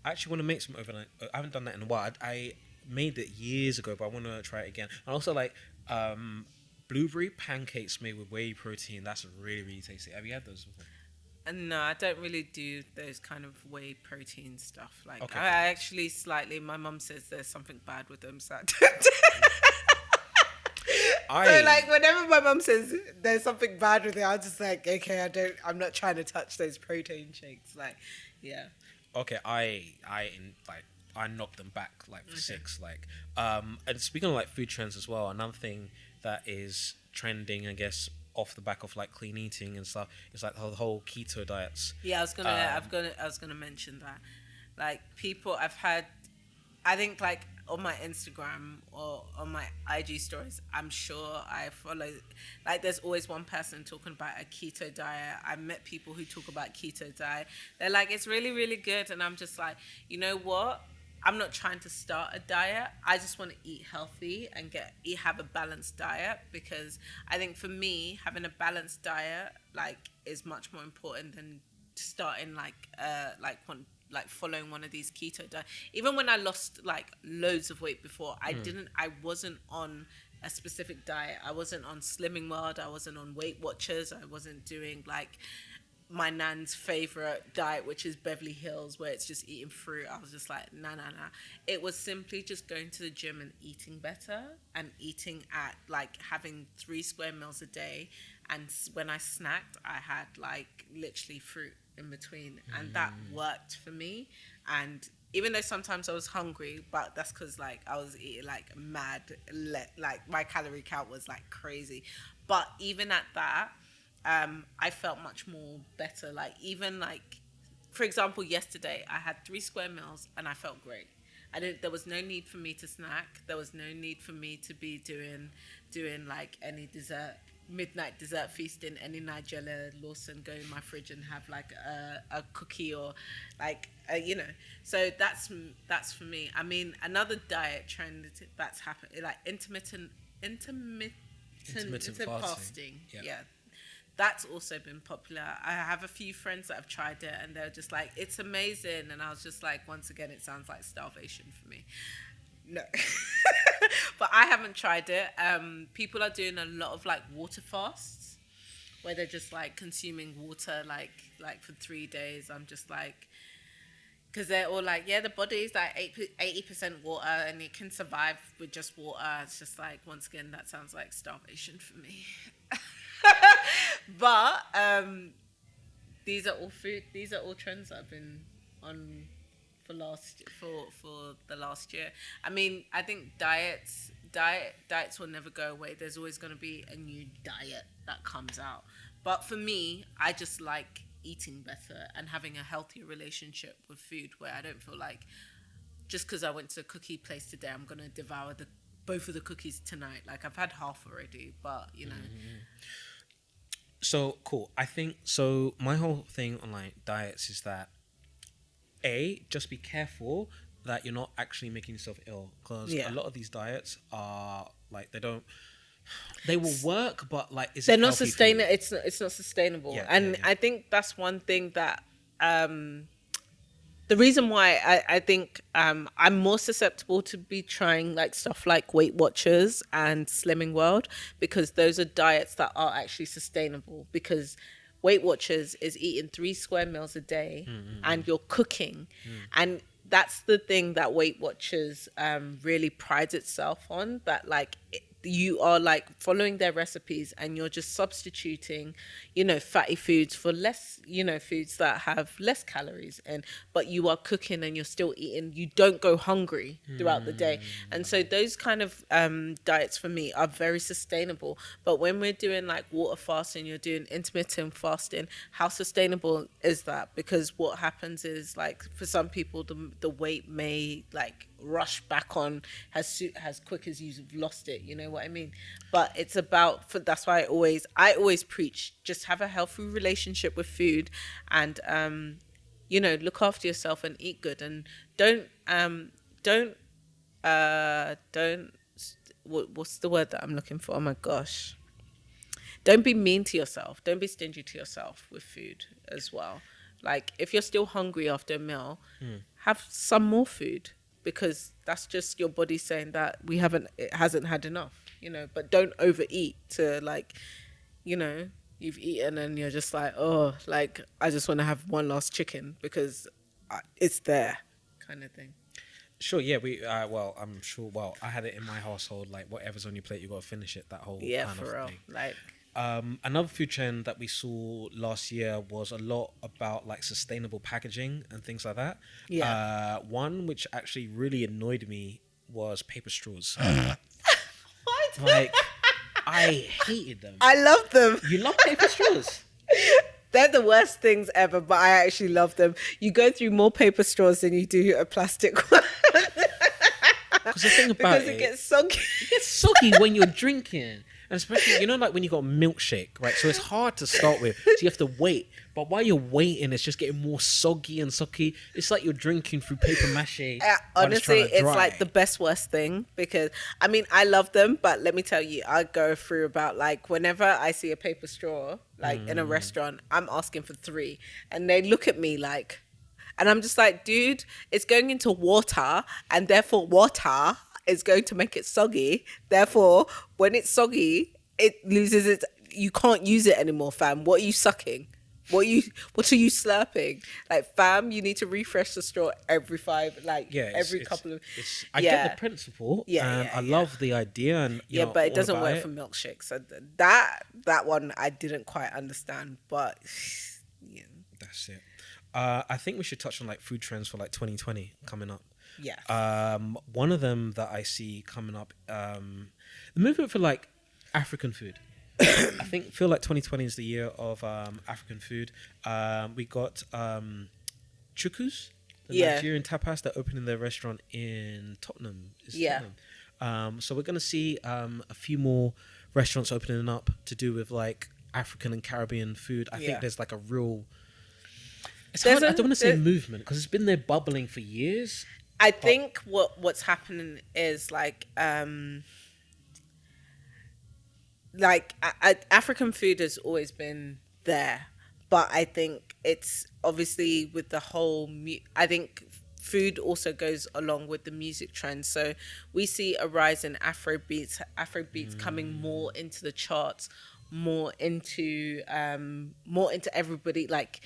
I actually want to make some overnight. I haven't done that in a while. I made it years ago, but I want to try it again. And also like blueberry pancakes made with whey protein. That's really really tasty. Have you had those before? And no, I don't really do those kind of whey protein stuff. Like Okay. I actually slightly, my mum says there's something bad with them, so I don't. So like whenever my mum says there's something bad with it, I'm just like, okay, I'm not trying to touch those protein shakes. Like, yeah. Okay, like I knocked them back like for 6. Like, and speaking of like food trends as well, another thing that is trending, I guess, off the back of like clean eating and stuff, is like the whole keto diets. Yeah, I was gonna mention that. Like people, I think like on my Instagram or on my IG stories, I'm sure I follow, like there's always one person talking about a keto diet. I met people who talk about keto diet. They're like, it's really, really good. And I'm just like, you know what? I'm not trying to start a diet. I just want to eat healthy and have a balanced diet, because I think for me, having a balanced diet like is much more important than starting like following one of these keto diets. Even when I lost like loads of weight before, I wasn't on a specific diet. I wasn't on Slimming World. I wasn't on Weight Watchers. I wasn't doing like my nan's favorite diet, which is Beverly Hills, where it's just eating fruit. I was just like, nah. It was simply just going to the gym and eating better, and eating at like having 3 square meals a day. And when I snacked, I had like literally fruit in between, and that worked for me. And even though sometimes I was hungry, but that's because like I was eating like mad, like my calorie count was like crazy. But even at that, I felt much more better. Like even like, for example, yesterday I had 3 square meals and I felt great. There was no need for me to snack. There was no need for me to be doing like any midnight dessert feasting, any Nigella Lawson, go in my fridge and have like a cookie or like so that's for me. I mean, another diet trend that's happened, like intermittent fasting. Yeah, that's also been popular. I have a few friends that have tried it and they're just like, it's amazing. And I was just like, once again, it sounds like starvation for me. No. But I haven't tried it. People are doing a lot of like water fasts, where they're just like consuming water like for 3 days. I'm just like, because they're all like, yeah, the body's like 80% water and it can survive with just water. It's just like, once again, that sounds like starvation for me. But these are all trends that have been on for the last year. I mean, I think diets will never go away. There's always going to be a new diet that comes out. But for me, I just like eating better and having a healthier relationship with food, where I don't feel like just because I went to a cookie place today, I'm going to devour both of the cookies tonight. Like I've had half already, but you know. So cool. I think so. My whole thing on like diets is that just be careful that you're not actually making yourself ill, because a lot of these diets are like they will work, but like they're not sustainable. It's not sustainable, and I think that's one thing that the reason why I think I'm more susceptible to be trying like stuff like Weight Watchers and Slimming World, because those are diets that are actually sustainable. Because Weight Watchers is eating 3 square meals a day, and you're cooking, and that's the thing that Weight Watchers really prides itself on. That like you are like following their recipes and you're just substituting, fatty foods for less, foods that have less calories, but you are cooking and you're still eating. You don't go hungry throughout the day. And so those kind of diets for me are very sustainable. But when we're doing like water fasting, you're doing intermittent fasting, how sustainable is that? Because what happens is, like, for some people, the weight may like rush back on as quick as you've lost it, you know what I mean? But it's about, that's why I always preach, just have a healthy relationship with food, and look after yourself and eat good, and don't don't don't what's the word that I'm looking for? Oh my gosh. Don't be mean to yourself. Don't be stingy to yourself with food as well. Like if you're still hungry after a meal, have some more food, because that's just your body saying that it hasn't had enough, but don't overeat to like, you've eaten and you're just like, oh, like I just want to have one last chicken because it's there kind of thing. Sure, yeah, well, I'm sure, well, I had it in my household, like, whatever's on your plate, you got to finish it, that whole Yeah, kind for of real. thing. Like, Another food trend that we saw last year was a lot about, like, sustainable packaging and things like that. yeah. One which actually really annoyed me was paper straws. What? Like, I hated them. I love them. You love paper straws? They're the worst things ever, but I actually love them. You go through more paper straws than you do a plastic one. Because the thing about because it gets soggy. It gets soggy when you're drinking. And especially, like when you got a milkshake, right? So it's hard to start with. So you have to wait. But while you're waiting, it's just getting more soggy and sucky. It's like you're drinking through paper mache. Honestly, it's like the best worst thing, because I mean, I love them, but let me tell you, I go through about, like, whenever I see a paper straw, like in a restaurant, I'm asking for 3, and they look at me like, and I'm just like, dude, it's going into water, and therefore water is going to make it soggy. Therefore, when it's soggy, it loses its. You can't use it anymore, fam. What are you sucking? What are you slurping? Like, fam, you need to refresh the straw every every couple of. I get the principle. Yeah, I love the idea, and but it doesn't work for milkshakes. So that one I didn't quite understand, but yeah. That's it. I think we should touch on like food trends for like 2020 coming up. Yeah. One of them that I see coming up, the movement for like African food. I feel like 2020 is the year of African food. We got Chukus, the Nigerian tapas. They're opening their restaurant in Tottenham. Tottenham. So we're gonna see a few more restaurants opening up to do with like African and Caribbean food. I think there's like a real. It's hard. I don't want to say movement because it's been there bubbling for years. I think what's happening is like African food has always been there, but I think it's obviously with the whole. I think food also goes along with the music trend. So we see a rise in Afrobeats coming more into the charts, more into everybody, like,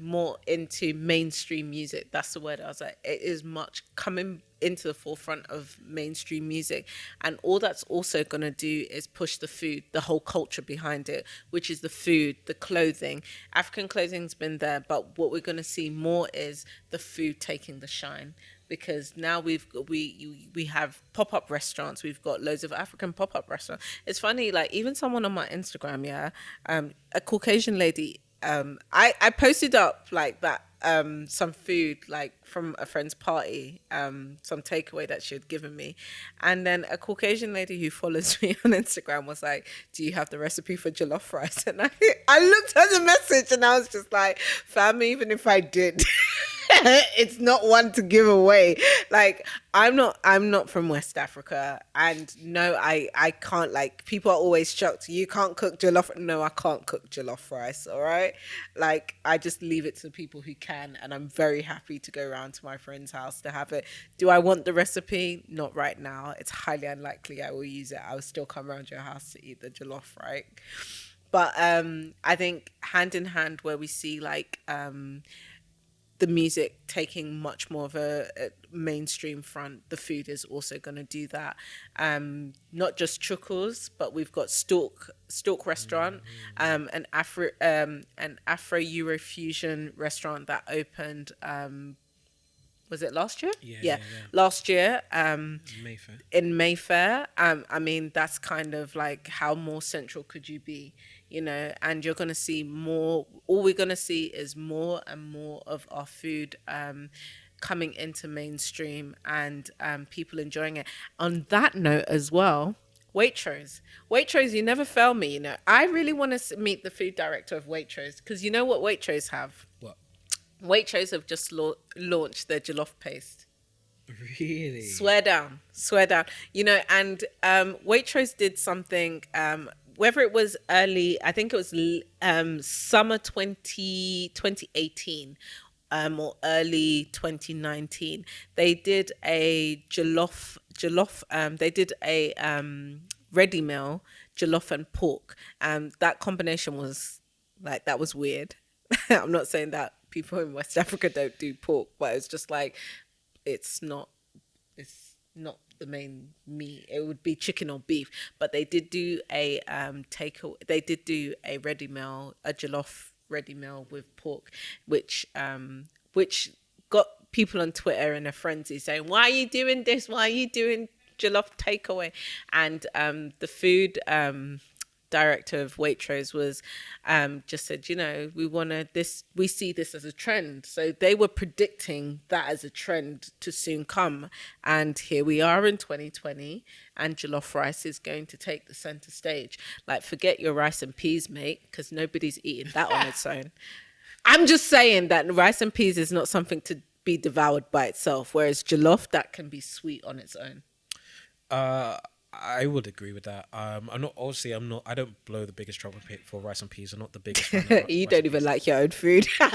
more into mainstream music. That's the word. I was like, it is much coming into the forefront of mainstream music. And all that's also going to do is push the food, the whole culture behind it, which is the food, the clothing. African clothing's been there, but what we're going to see more is the food taking the shine. Because now we have pop-up restaurants. We've got loads of African pop-up restaurants. It's funny, like even someone on my Instagram, a Caucasian lady, I posted up like that some food like from a friend's party, some takeaway that she had given me, and then a Caucasian lady who follows me on Instagram was like, "Do you have the recipe for jollof rice?" And I looked at the message and I was just like, "Fam, even if I did." It's not one to give away. Like, I'm not from West Africa, and no, I can't, like, people are always shocked. You can't cook jollof. No, I can't cook jollof rice. All right, like, I just leave it to the people who can, and I'm very happy to go around to my friend's house to have it. Do I want the recipe? Not right now. It's highly unlikely I will use it. I will still come around your house to eat the jollof, right? But I think hand in hand where we see like the music taking much more of a mainstream front, the food is also going to do that. Not just Chuckles, but we've got Stalk restaurant, an Afro Eurofusion restaurant that opened. Was it last year? Yeah. Last year. Mayfair. In Mayfair. I mean, that's kind of like how more central could you be, and you're going to see more. All we're going to see is more and more of our food coming into mainstream and people enjoying it. On that note as well, Waitrose, you never fail me, I really want to meet the food director of Waitrose, because you know what Waitrose have? What? Waitrose have just launched their jollof paste. Really? Swear down, swear down. You know, and Waitrose did something. Whether it was early, I think it was summer 2018, or early 2019. They did a jollof. They did a ready meal jollof and pork. That combination was like, that was weird. I'm not saying that people in West Africa don't do pork, but it's just like, it's not the main meat. It would be chicken or beef, but they did do a They did do a ready meal, a jollof ready meal with pork, which got people on Twitter in a frenzy saying, "Why are you doing this? Why are you doing jollof takeaway?" And the food director of Waitrose was just said, you know, we see this as a trend. So they were predicting that as a trend to soon come. And here we are in 2020, and jollof rice is going to take the center stage. Like, forget your rice and peas, mate, because nobody's eating that on its own. I'm just saying that rice and peas is not something to be devoured by itself, whereas jollof, that can be sweet on its own. I would agree with that. I'm not. Obviously, I'm not. I don't blow the biggest trumpet for rice and peas. I'm not the biggest fan of You rice don't and even peas. like your own food. But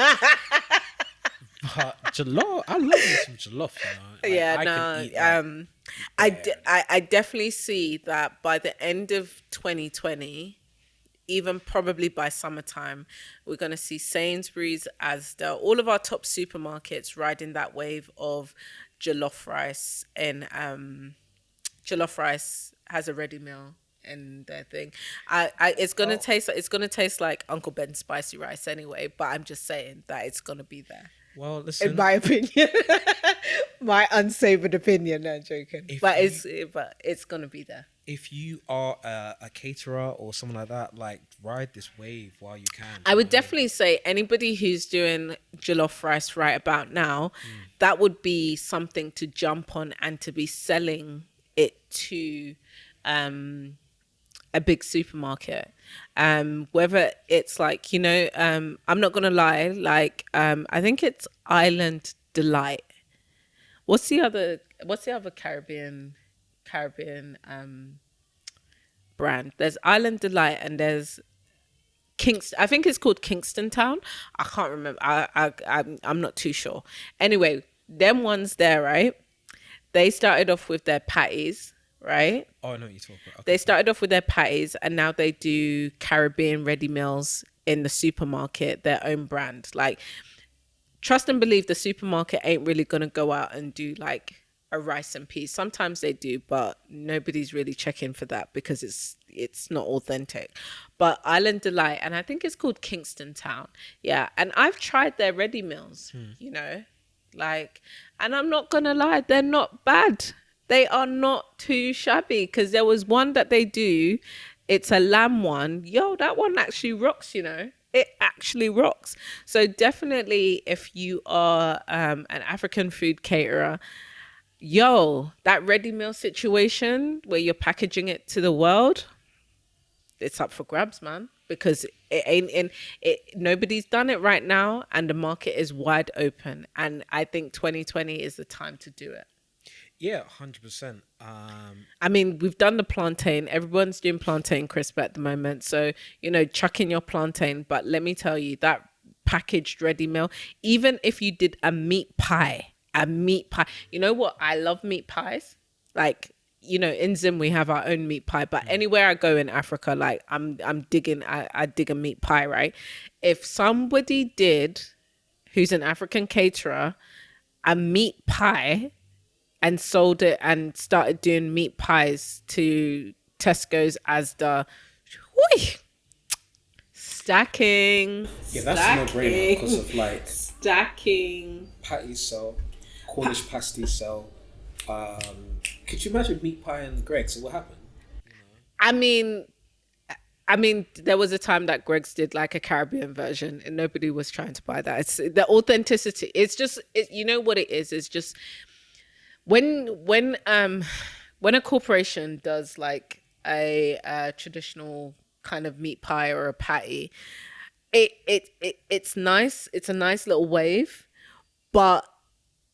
jollof, I love me some jollof. You know? Like, Yeah, I no. can eat that. I definitely see that by the end of 2020, even probably by summertime, we're going to see Sainsbury's, Asda, all of our top supermarkets riding that wave of jollof rice. And jollof rice has a ready meal in their thing. It's gonna taste like Uncle Ben's spicy rice anyway. But I'm just saying that it's gonna be there. Well, listen. In my opinion, my unsavored opinion. No, I'm joking. But it's gonna be there. If you are a caterer or someone like that, like, ride this wave while you can. I would definitely say anybody who's doing jollof rice right about now, that would be something to jump on and to be selling it to a big supermarket. Whether it's like, you know, I'm not gonna lie, like I think it's Island Delight. What's the other Caribbean brand? There's Island Delight and there's Kingston. I think it's called Kingston Town. I can't remember. I'm not too sure. Anyway, them ones there, right? They started off with their patties, right? Oh, I know what you're talking about. Okay. They started off with their patties, and now they do Caribbean ready meals in the supermarket, their own brand. Like, trust and believe the supermarket ain't really gonna go out and do like a rice and peas. Sometimes they do, but nobody's really checking for that because it's not authentic. But Island Delight, and I think it's called Kingston Town. Yeah, and I've tried their ready meals, you know, like, and I'm not gonna lie, they're not bad. They are not too shabby, because there was one that they do, it's a lamb one. Yo, that one actually rocks, you know. It actually rocks. So definitely, if you are an African food caterer, yo, that ready meal situation where you're packaging it to the world, it's up for grabs, man, because it ain't in it. Nobody's done it right now, and the market is wide open. And I think 2020 is the time to do it. Yeah, 100%. I mean, we've done the plantain. Everyone's doing plantain crisp at the moment. So, you know, chuck in your plantain. But let me tell you, that packaged ready meal, even if you did a meat pie, you know what? I love meat pies. Like, you know, in Zim, we have our own meat pie. But anywhere I go in Africa, like, I dig a meat pie, right? If somebody did, who's an African caterer, a meat pie, and sold it and started doing meat pies to Tesco's, Asda. Stacking. Yeah, that's a no-brainer because of like stacking. Patties sell, Cornish pasties sell. Could you imagine meat pie and Greg's? So what happened? I mean, there was a time that Greg's did like a Caribbean version, and nobody was trying to buy that. It's the authenticity. It's just, you know what it is. It's just when a corporation does like a traditional kind of meat pie or a patty, It's nice. It's a nice little wave, but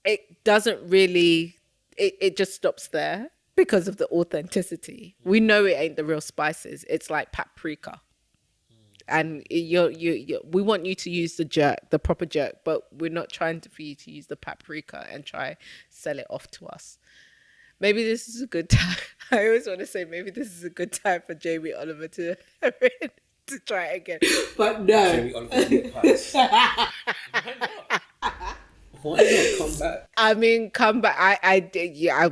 it doesn't really. It just stops there because of the authenticity. We know it ain't the real spices. It's like paprika, and we want you to use the jerk, the proper jerk, but we're not trying for you to use the paprika and try sell it off to us. Maybe this is a good time. I always want to say maybe this is a good time for Jamie Oliver to to try it again, but no. Jamie Oliver meat pies. Why not come back? I mean, come back. I did. Yeah,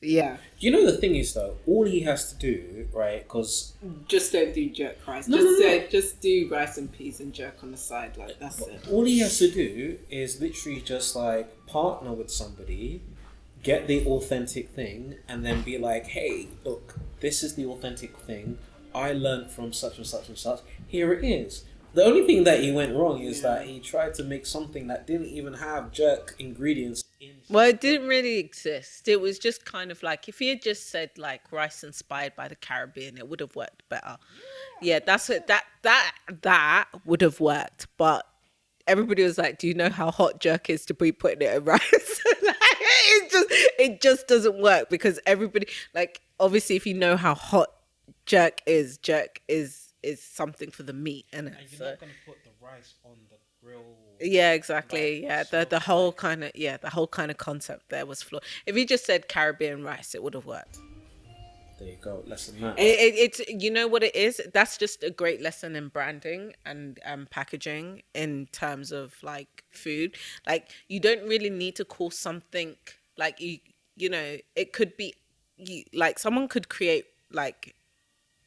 yeah. You know the thing is though, all he has to do, right? Because Just don't do jerk rice. Just do rice and peas and jerk on the side. Like that's it. all he has to do is literally just like partner with somebody, get the authentic thing, and then be like, hey, look, this is the authentic thing. I learned from such and such and such. Here it is. The only thing that he went wrong is that he tried to make something that didn't even have jerk ingredients in. Well, it didn't really exist. It was just kind of like if he had just said like rice inspired by the Caribbean, it would have worked better. Yeah, that's it. That would have worked, but everybody was like, "Do you know how hot jerk is to be putting it in rice?" Like, it just doesn't work because everybody like obviously if you know how hot jerk is something for the meat, and You're not gonna put the rice on the grill. yeah, exactly. Like, Yeah, the whole kind of the whole kind of concept there was flawed. If he just said Caribbean rice, it would have worked. There you go. Lesson that. It's you know what it is. That's just a great lesson in branding and packaging in terms of like food. Like you don't really need to call something like you know it could be like someone could create like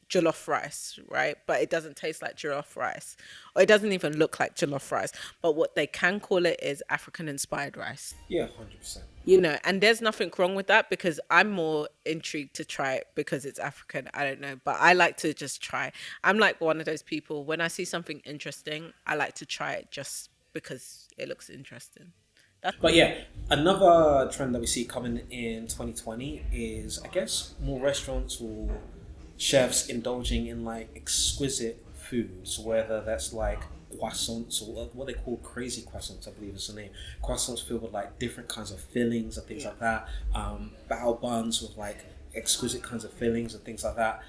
jollof rice, right? But it doesn't taste like jollof rice, or it doesn't even look like jollof rice. But what they can call it is African inspired rice. Yeah, 100%. You know, and there's nothing wrong with that because I'm more intrigued to try it because it's African. I don't know, but I like to just try. I'm like one of those people when I see something interesting, I like to try it just because it looks interesting. But yeah, another trend that we see coming in 2020 is, I guess, more restaurants or chefs indulging in like exquisite foods, whether that's like croissants or what they call crazy croissants, I believe is the name. Croissants filled with like different kinds of fillings and things like that. Bao buns with like exquisite kinds of fillings and things like that.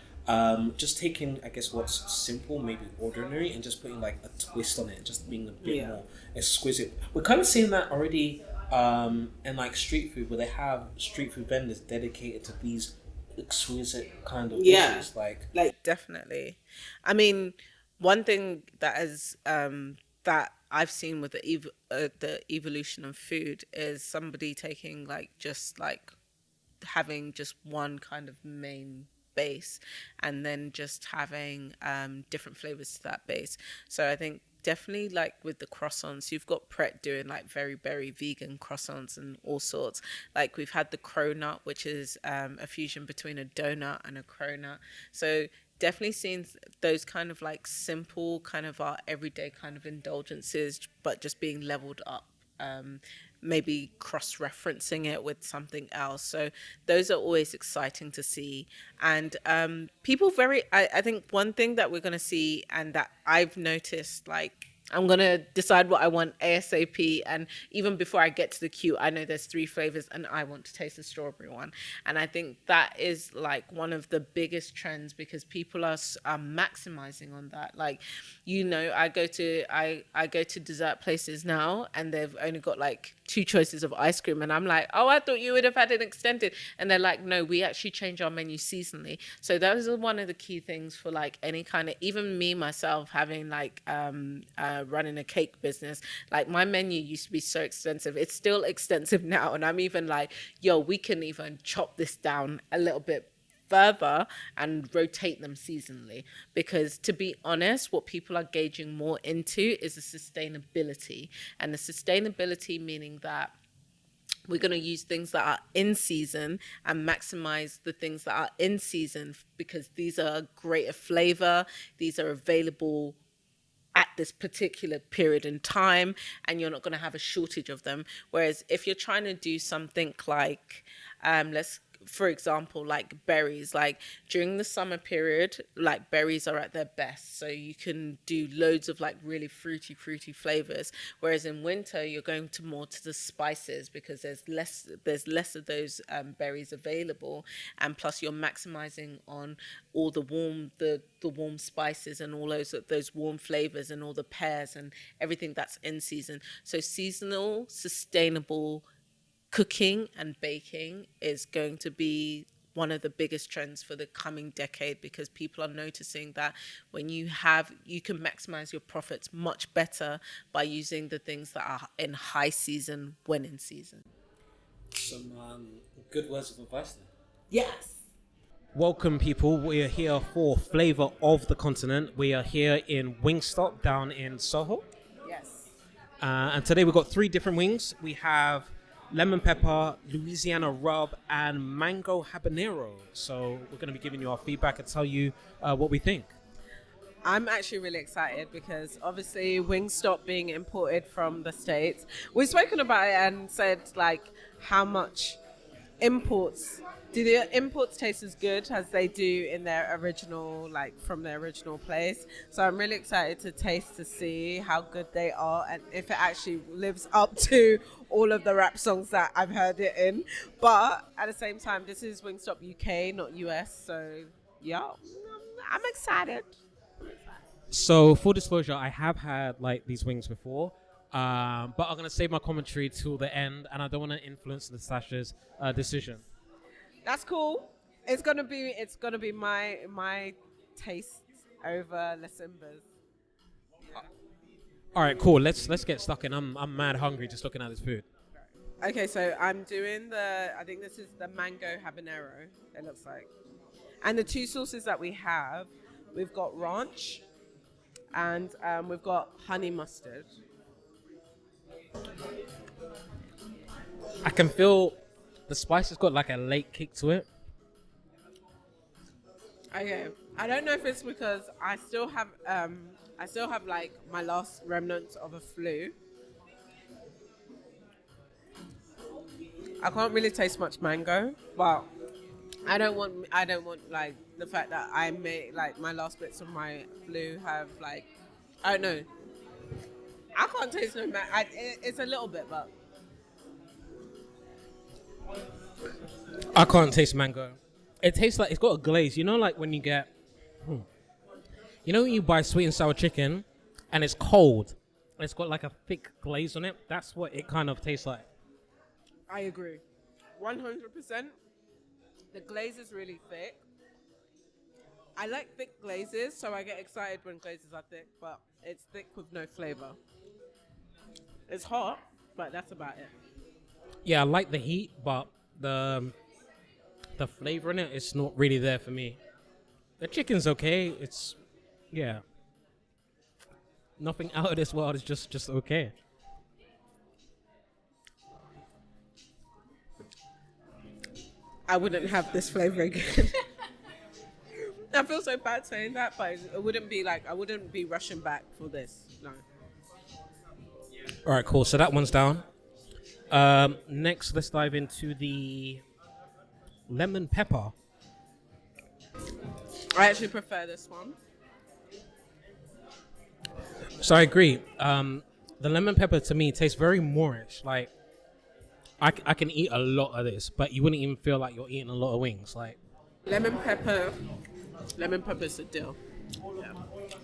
Just taking, I guess, what's simple, maybe ordinary, and just putting like a twist on it, just being a bit more exquisite. We're kind of seeing that already in like street food, where they have street food vendors dedicated to these exquisite kind of dishes. Like Definitely. I mean, one thing that is that I've seen with the evolution of food is somebody taking like just like having just one kind of main base and then just having different flavors to that base. So I think definitely like with the croissants, you've got Pret doing like very berry vegan croissants and all sorts. Like we've had the cronut, which is a fusion between a donut and a cronut. So definitely seeing those kind of like simple kind of our everyday kind of indulgences, but just being leveled up. Maybe cross-referencing it with something else. So those are always exciting to see. And people I think one thing that we're going to see and that I've noticed, like, I'm going to decide what I want ASAP. And even before I get to the queue, I know there's 3 flavors and I want to taste the strawberry one. And I think that is like one of the biggest trends because people are maximizing on that. Like, you know, I go to dessert places now and they've only got like 2 choices of ice cream. And I'm like, oh, I thought you would have had it extended. And they're like, no, we actually change our menu seasonally. So that is one of the key things for like any kind of, even me, myself, having like, running a cake business, like my menu used to be so extensive. It's still extensive now, and I'm even like, yo, we can even chop this down a little bit further and rotate them seasonally, because to be honest, what people are gauging more into is the sustainability, and the sustainability meaning that we're going to use things that are in season and maximize the things that are in season because these are greater flavor, these are available at this particular period in time, and you're not going to have a shortage of them. Whereas if you're trying to do something like, let's for example, like berries, like during the summer period, like berries are at their best. So you can do loads of like really fruity flavors. Whereas in winter, you're going to more to the spices because there's less of those berries available. And plus you're maximizing on all the warm spices and all those warm flavors and all the pears and everything that's in season. So seasonal, sustainable cooking and baking is going to be one of the biggest trends for the coming decade, because people are noticing that when you can maximize your profits much better by using the things that are in high season when in season. Some good words of advice there. Yes. Welcome, people. We are here for Flavour of the Continent. We are here in Wingstop down in Soho. Yes. And today we've got 3 different wings. We have lemon pepper, Louisiana rub, and mango habanero. So we're going to be giving you our feedback and tell you what we think. I'm actually really excited because obviously Wingstop being imported from the States, we've spoken about it and said like how much do the imports taste as good as they do in their original, like from their original place. So I'm really excited to taste to see how good they are and if it actually lives up to all of the rap songs that I've heard it in. But at the same time, this is Wingstop UK, not US. So yeah, I'm excited. So, full disclosure, I have had like these wings before, but I'm gonna save my commentary till the end, and I don't want to influence Nastassja's decision. That's cool. It's gonna be my taste over Lasimba's. All right, cool. Let's get stuck in. I'm mad hungry just looking at this food. Okay, so I'm doing I think this is the mango habanero. It looks like, and the 2 sauces that we have, we've got ranch, and we've got honey mustard. I can feel the spice has got like a late kick to it. Okay, I don't know if it's because I still have like my last remnants of a flu. I can't really taste much mango, but I don't want like the fact that I may like my last bits of my flu have like I don't know. I can't taste no mango. It's a little bit, but I can't taste mango. It tastes like it's got a glaze. You know, like when you get, when you buy sweet and sour chicken, and it's cold, and it's got like a thick glaze on it. That's what it kind of tastes like. I agree, 100%. The glaze is really thick. I like thick glazes, so I get excited when glazes are thick, but it's thick with no flavor. It's hot, but that's about it. Yeah, I like the heat, but the flavor in it, it's not really there for me. The chicken's okay. It's yeah. Nothing out of this world is just okay. I wouldn't have this flavor again. I feel so bad saying that, but it wouldn't be like I wouldn't be rushing back for this. No. All right, cool. So that one's down. Next, let's dive into the lemon pepper. I actually prefer this one. So I agree. The lemon pepper to me tastes very Moorish. Like I can eat a lot of this, but you wouldn't even feel like you're eating a lot of wings. Like Lemon pepper's a deal. Yeah.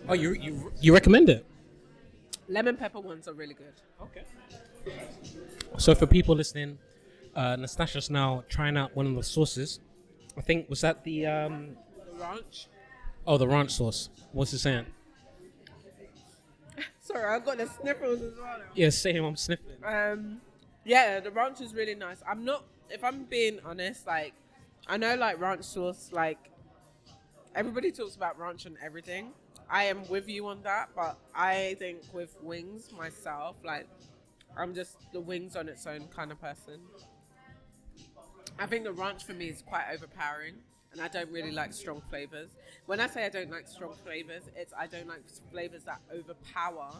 oh, you recommend it? Lemon pepper ones are really good. Okay. So for people listening, Nastassja's now trying out one of the sauces. I think was that the The ranch. oh, the ranch sauce. What's it saying? Sorry, I got the sniffles as well. Yeah, same. I'm sniffing. Yeah, the ranch is really nice. If I'm being honest, like, I know like ranch sauce, like, everybody talks about ranch and everything. I am with you on that, but I think with wings myself, like, I'm just the wings on its own kind of person. I think the ranch for me is quite overpowering, and I don't really like strong flavors. When I say I don't like strong flavors, I don't like flavors that overpower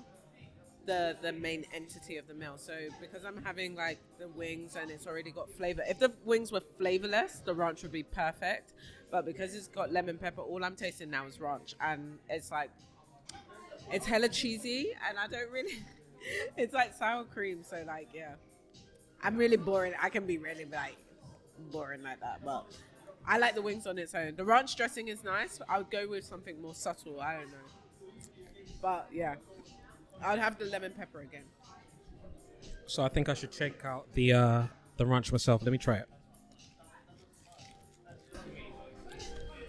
the main entity of the meal. So because I'm having like the wings and it's already got flavor. If the wings were flavorless, the ranch would be perfect. But because it's got lemon pepper, all I'm tasting now is ranch, and it's like it's hella cheesy, and I don't really. It's like sour cream, so like yeah, I'm really boring. I can be really like boring like that, but I like the wings on its own. The ranch dressing is nice. I would go with something more subtle. I don't know, but yeah, I'd have the lemon pepper again. So I think I should check out the ranch myself. Let me try it.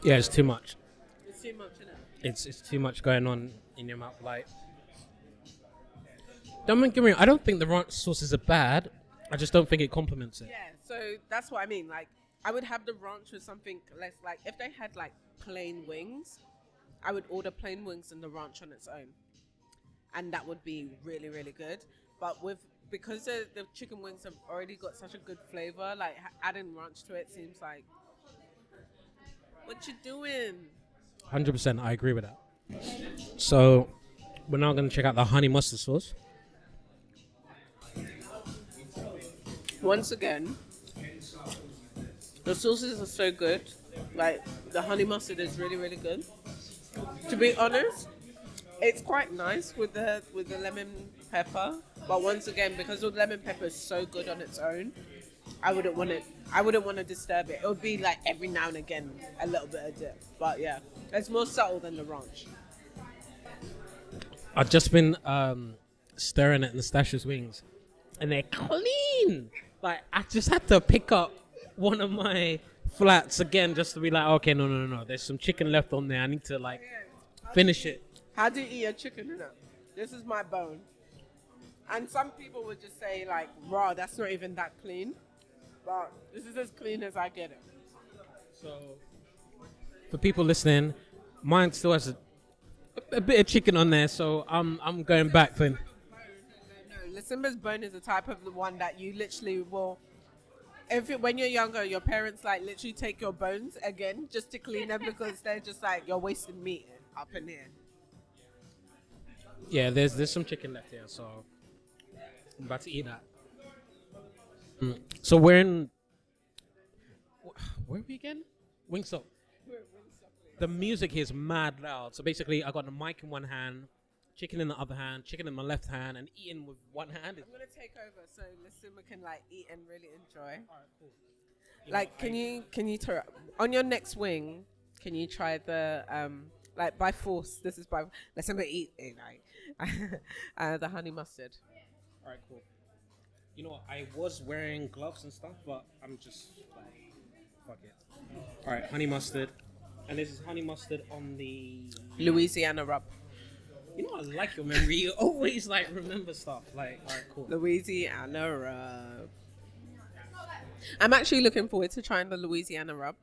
Yeah, it's too much. It's too much, isn't it? It's too much going on in your mouth. Like, don't get me wrong, I don't think the ranch sauces are bad. I just don't think it complements it. Yeah, so that's what I mean. Like, I would have the ranch with something less. Like, if they had like plain wings, I would order plain wings and the ranch on its own, and that would be really, really good. But because the chicken wings have already got such a good flavor, like adding ranch to it seems like, what you doing? 100%, I agree with that. So we're now going to check out the honey mustard sauce. Once again, the sauces are so good. Like, the honey mustard is really, really good. To be honest, it's quite nice with the lemon pepper. But once again, because the lemon pepper is so good on its own, I wouldn't want to disturb it. It would be like every now and again a little bit of dip. But yeah, it's more subtle than the ranch. I've just been staring at Nastassja's wings, and they're clean. Like, I just had to pick up one of my flats again just to be like, okay, no. There's some chicken left on there. I need to like finish it. How do you eat a chicken? You know? This is my bone. And some people would just say like, raw, that's not even that clean. But this is as clean as I get it. So, for people listening, mine still has a bit of chicken on there, so I'm going back for him. No, Lucinda's bone is the type of the one that you literally will. When you're younger, your parents like literally take your bones again just to clean them because they're just like, you're wasting meat up in here. Yeah, there's some chicken left here, so I'm about to eat that. So we're in. Where are we again? Wingstop. The music here is mad loud. So basically, I got the mic in one hand, chicken in the other hand, chicken in my left hand, and eating with one hand. I'm gonna take over so Lucima can like eat and really enjoy. All right, cool. Like, can you try on your next wing? Can you try the like by force? This is by Lucima eat it like the honey mustard. All right, cool. You know, I was wearing gloves and stuff, but I'm just like, fuck it. All right, honey mustard. And this is honey mustard on the Louisiana rub. You know, I like your memory. You always like remember stuff. Like, all right, cool. Louisiana rub. I'm actually looking forward to trying the Louisiana rub.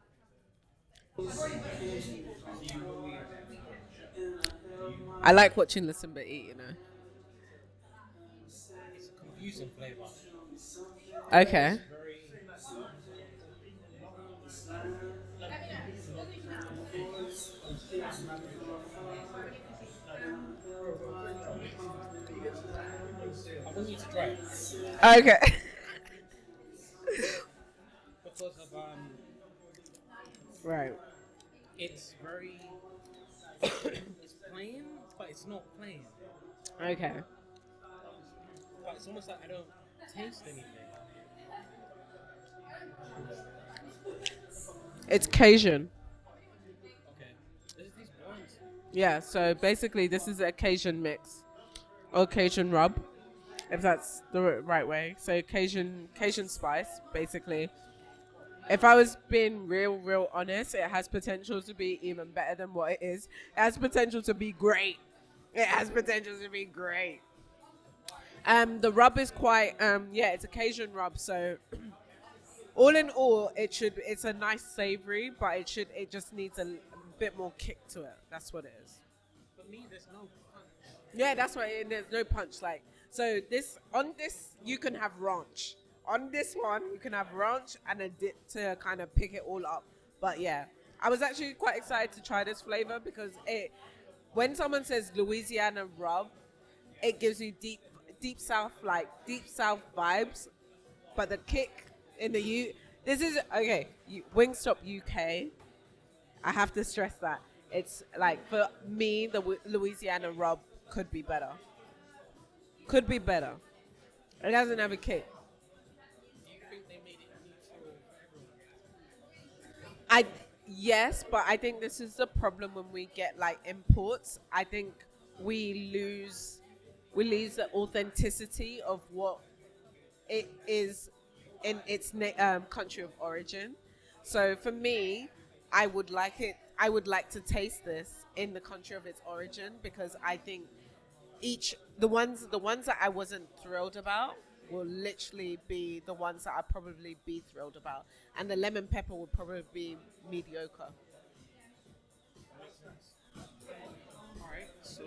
I like watching Lucinda eat, you know. It's a confusing flavor. Okay. I want you to try it. Okay. Because of Right. it's very it's plain, but it's not plain. Okay. But it's almost like I don't taste anything. It's Cajun. Okay. There's these buns. Yeah, so basically this is a Cajun mix. Or Cajun rub, if that's the right way. So Cajun spice, basically. If I was being real honest, it has potential to be even better than what it is. It has potential to be great. It has potential to be great. The rub is quite, it's a Cajun rub, so all in all, it's a nice savory, but it just needs a bit more kick to it. That's what it is. For me, there's no punch. Yeah, that's right. And there's no punch. Like, so on this, you can have ranch. On this one, you can have ranch and a dip to kind of pick it all up. But yeah, I was actually quite excited to try this flavor because when someone says Louisiana rub, it gives you deep south vibes, but the kick in the this is okay. Wingstop UK. I have to stress that it's like for me the Louisiana rub could be better. Could be better. It doesn't have a kick. Do you think they made it neutral for everyone? I Yes, but I think this is the problem when we get like imports. I think we lose the authenticity of what it is in its country of origin. So for me, I would like to taste this in the country of its origin because I think the ones that I wasn't thrilled about will literally be the ones that I'd probably be thrilled about, and the lemon pepper would probably be mediocre. All right, so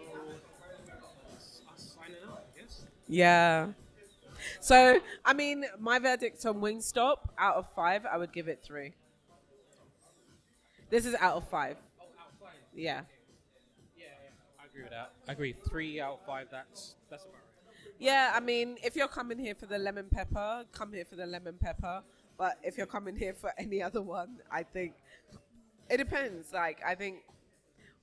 us signing out, yes. Yeah. So I mean, my verdict on Wingstop out of 5, I would give it 3. This is out of 5. Oh, out of 5. Yeah. Yeah, I agree with that. I agree. 3 out of 5. That's about right. Yeah, I mean, if you're coming here for the lemon pepper, come here for the lemon pepper. But if you're coming here for any other one, I think it depends. Like, I think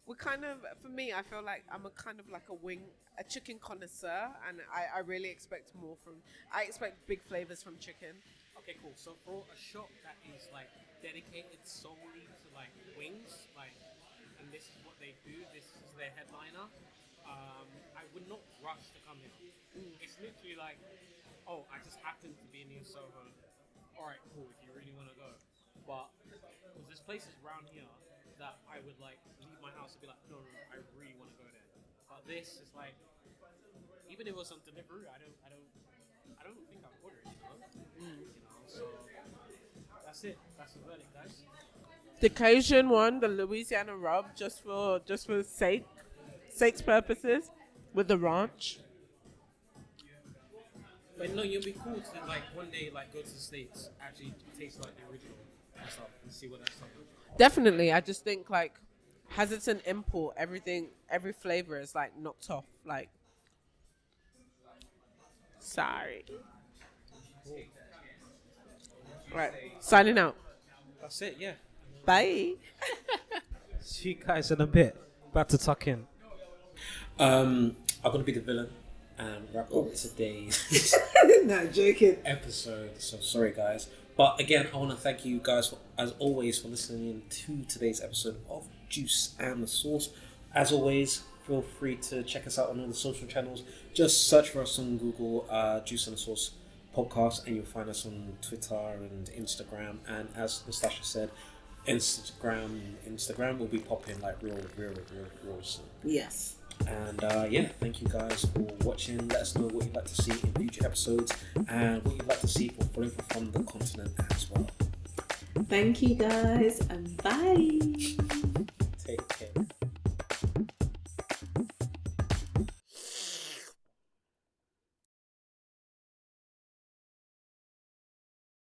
we're kind of, for me, I feel like I'm a kind of like a chicken connoisseur, and I really expect more I expect big flavors from chicken. Okay, cool. So for a shop that is like dedicated solely to like wings, like, and this is what they do, this is their headliner. I would not rush to come here. It's literally like, oh, I just happen to be in New Soho. All right, cool. If you really want to go, but because there's places around here that I would like leave my house and be like, no, I really want to go there. But this is like, even if it was on delivery, I don't think I'd order it. You know, so that's it. That's the verdict, guys. The Cajun one, the Louisiana rub, just for sake's purposes, with the ranch. But no, you'll be cool to like one day like go to the States, actually taste like the original and stuff, and see what that's like. Definitely, I just think like, as it's an import, every flavor is like knocked off. Like, sorry. Cool. Right, signing out. That's it. Yeah. Bye. See you guys in a bit. About to tuck in. I'm gonna be the villain and wrap up today's Not joking. episode. So sorry, guys. But again, I want to thank you guys as always for listening in to today's episode of Juice and the Sauce. As always, feel free to check us out on all the social channels. Just search for us on Google, Juice and the Sauce podcast, and you'll find us on Twitter and Instagram. And as Nastassja said, Instagram will be popping like real soon. Yes. And yeah, thank you guys for watching. Let us know what you'd like to see in future episodes and what you'd like to see for Flavour from the continent as well. Thank you guys, and bye.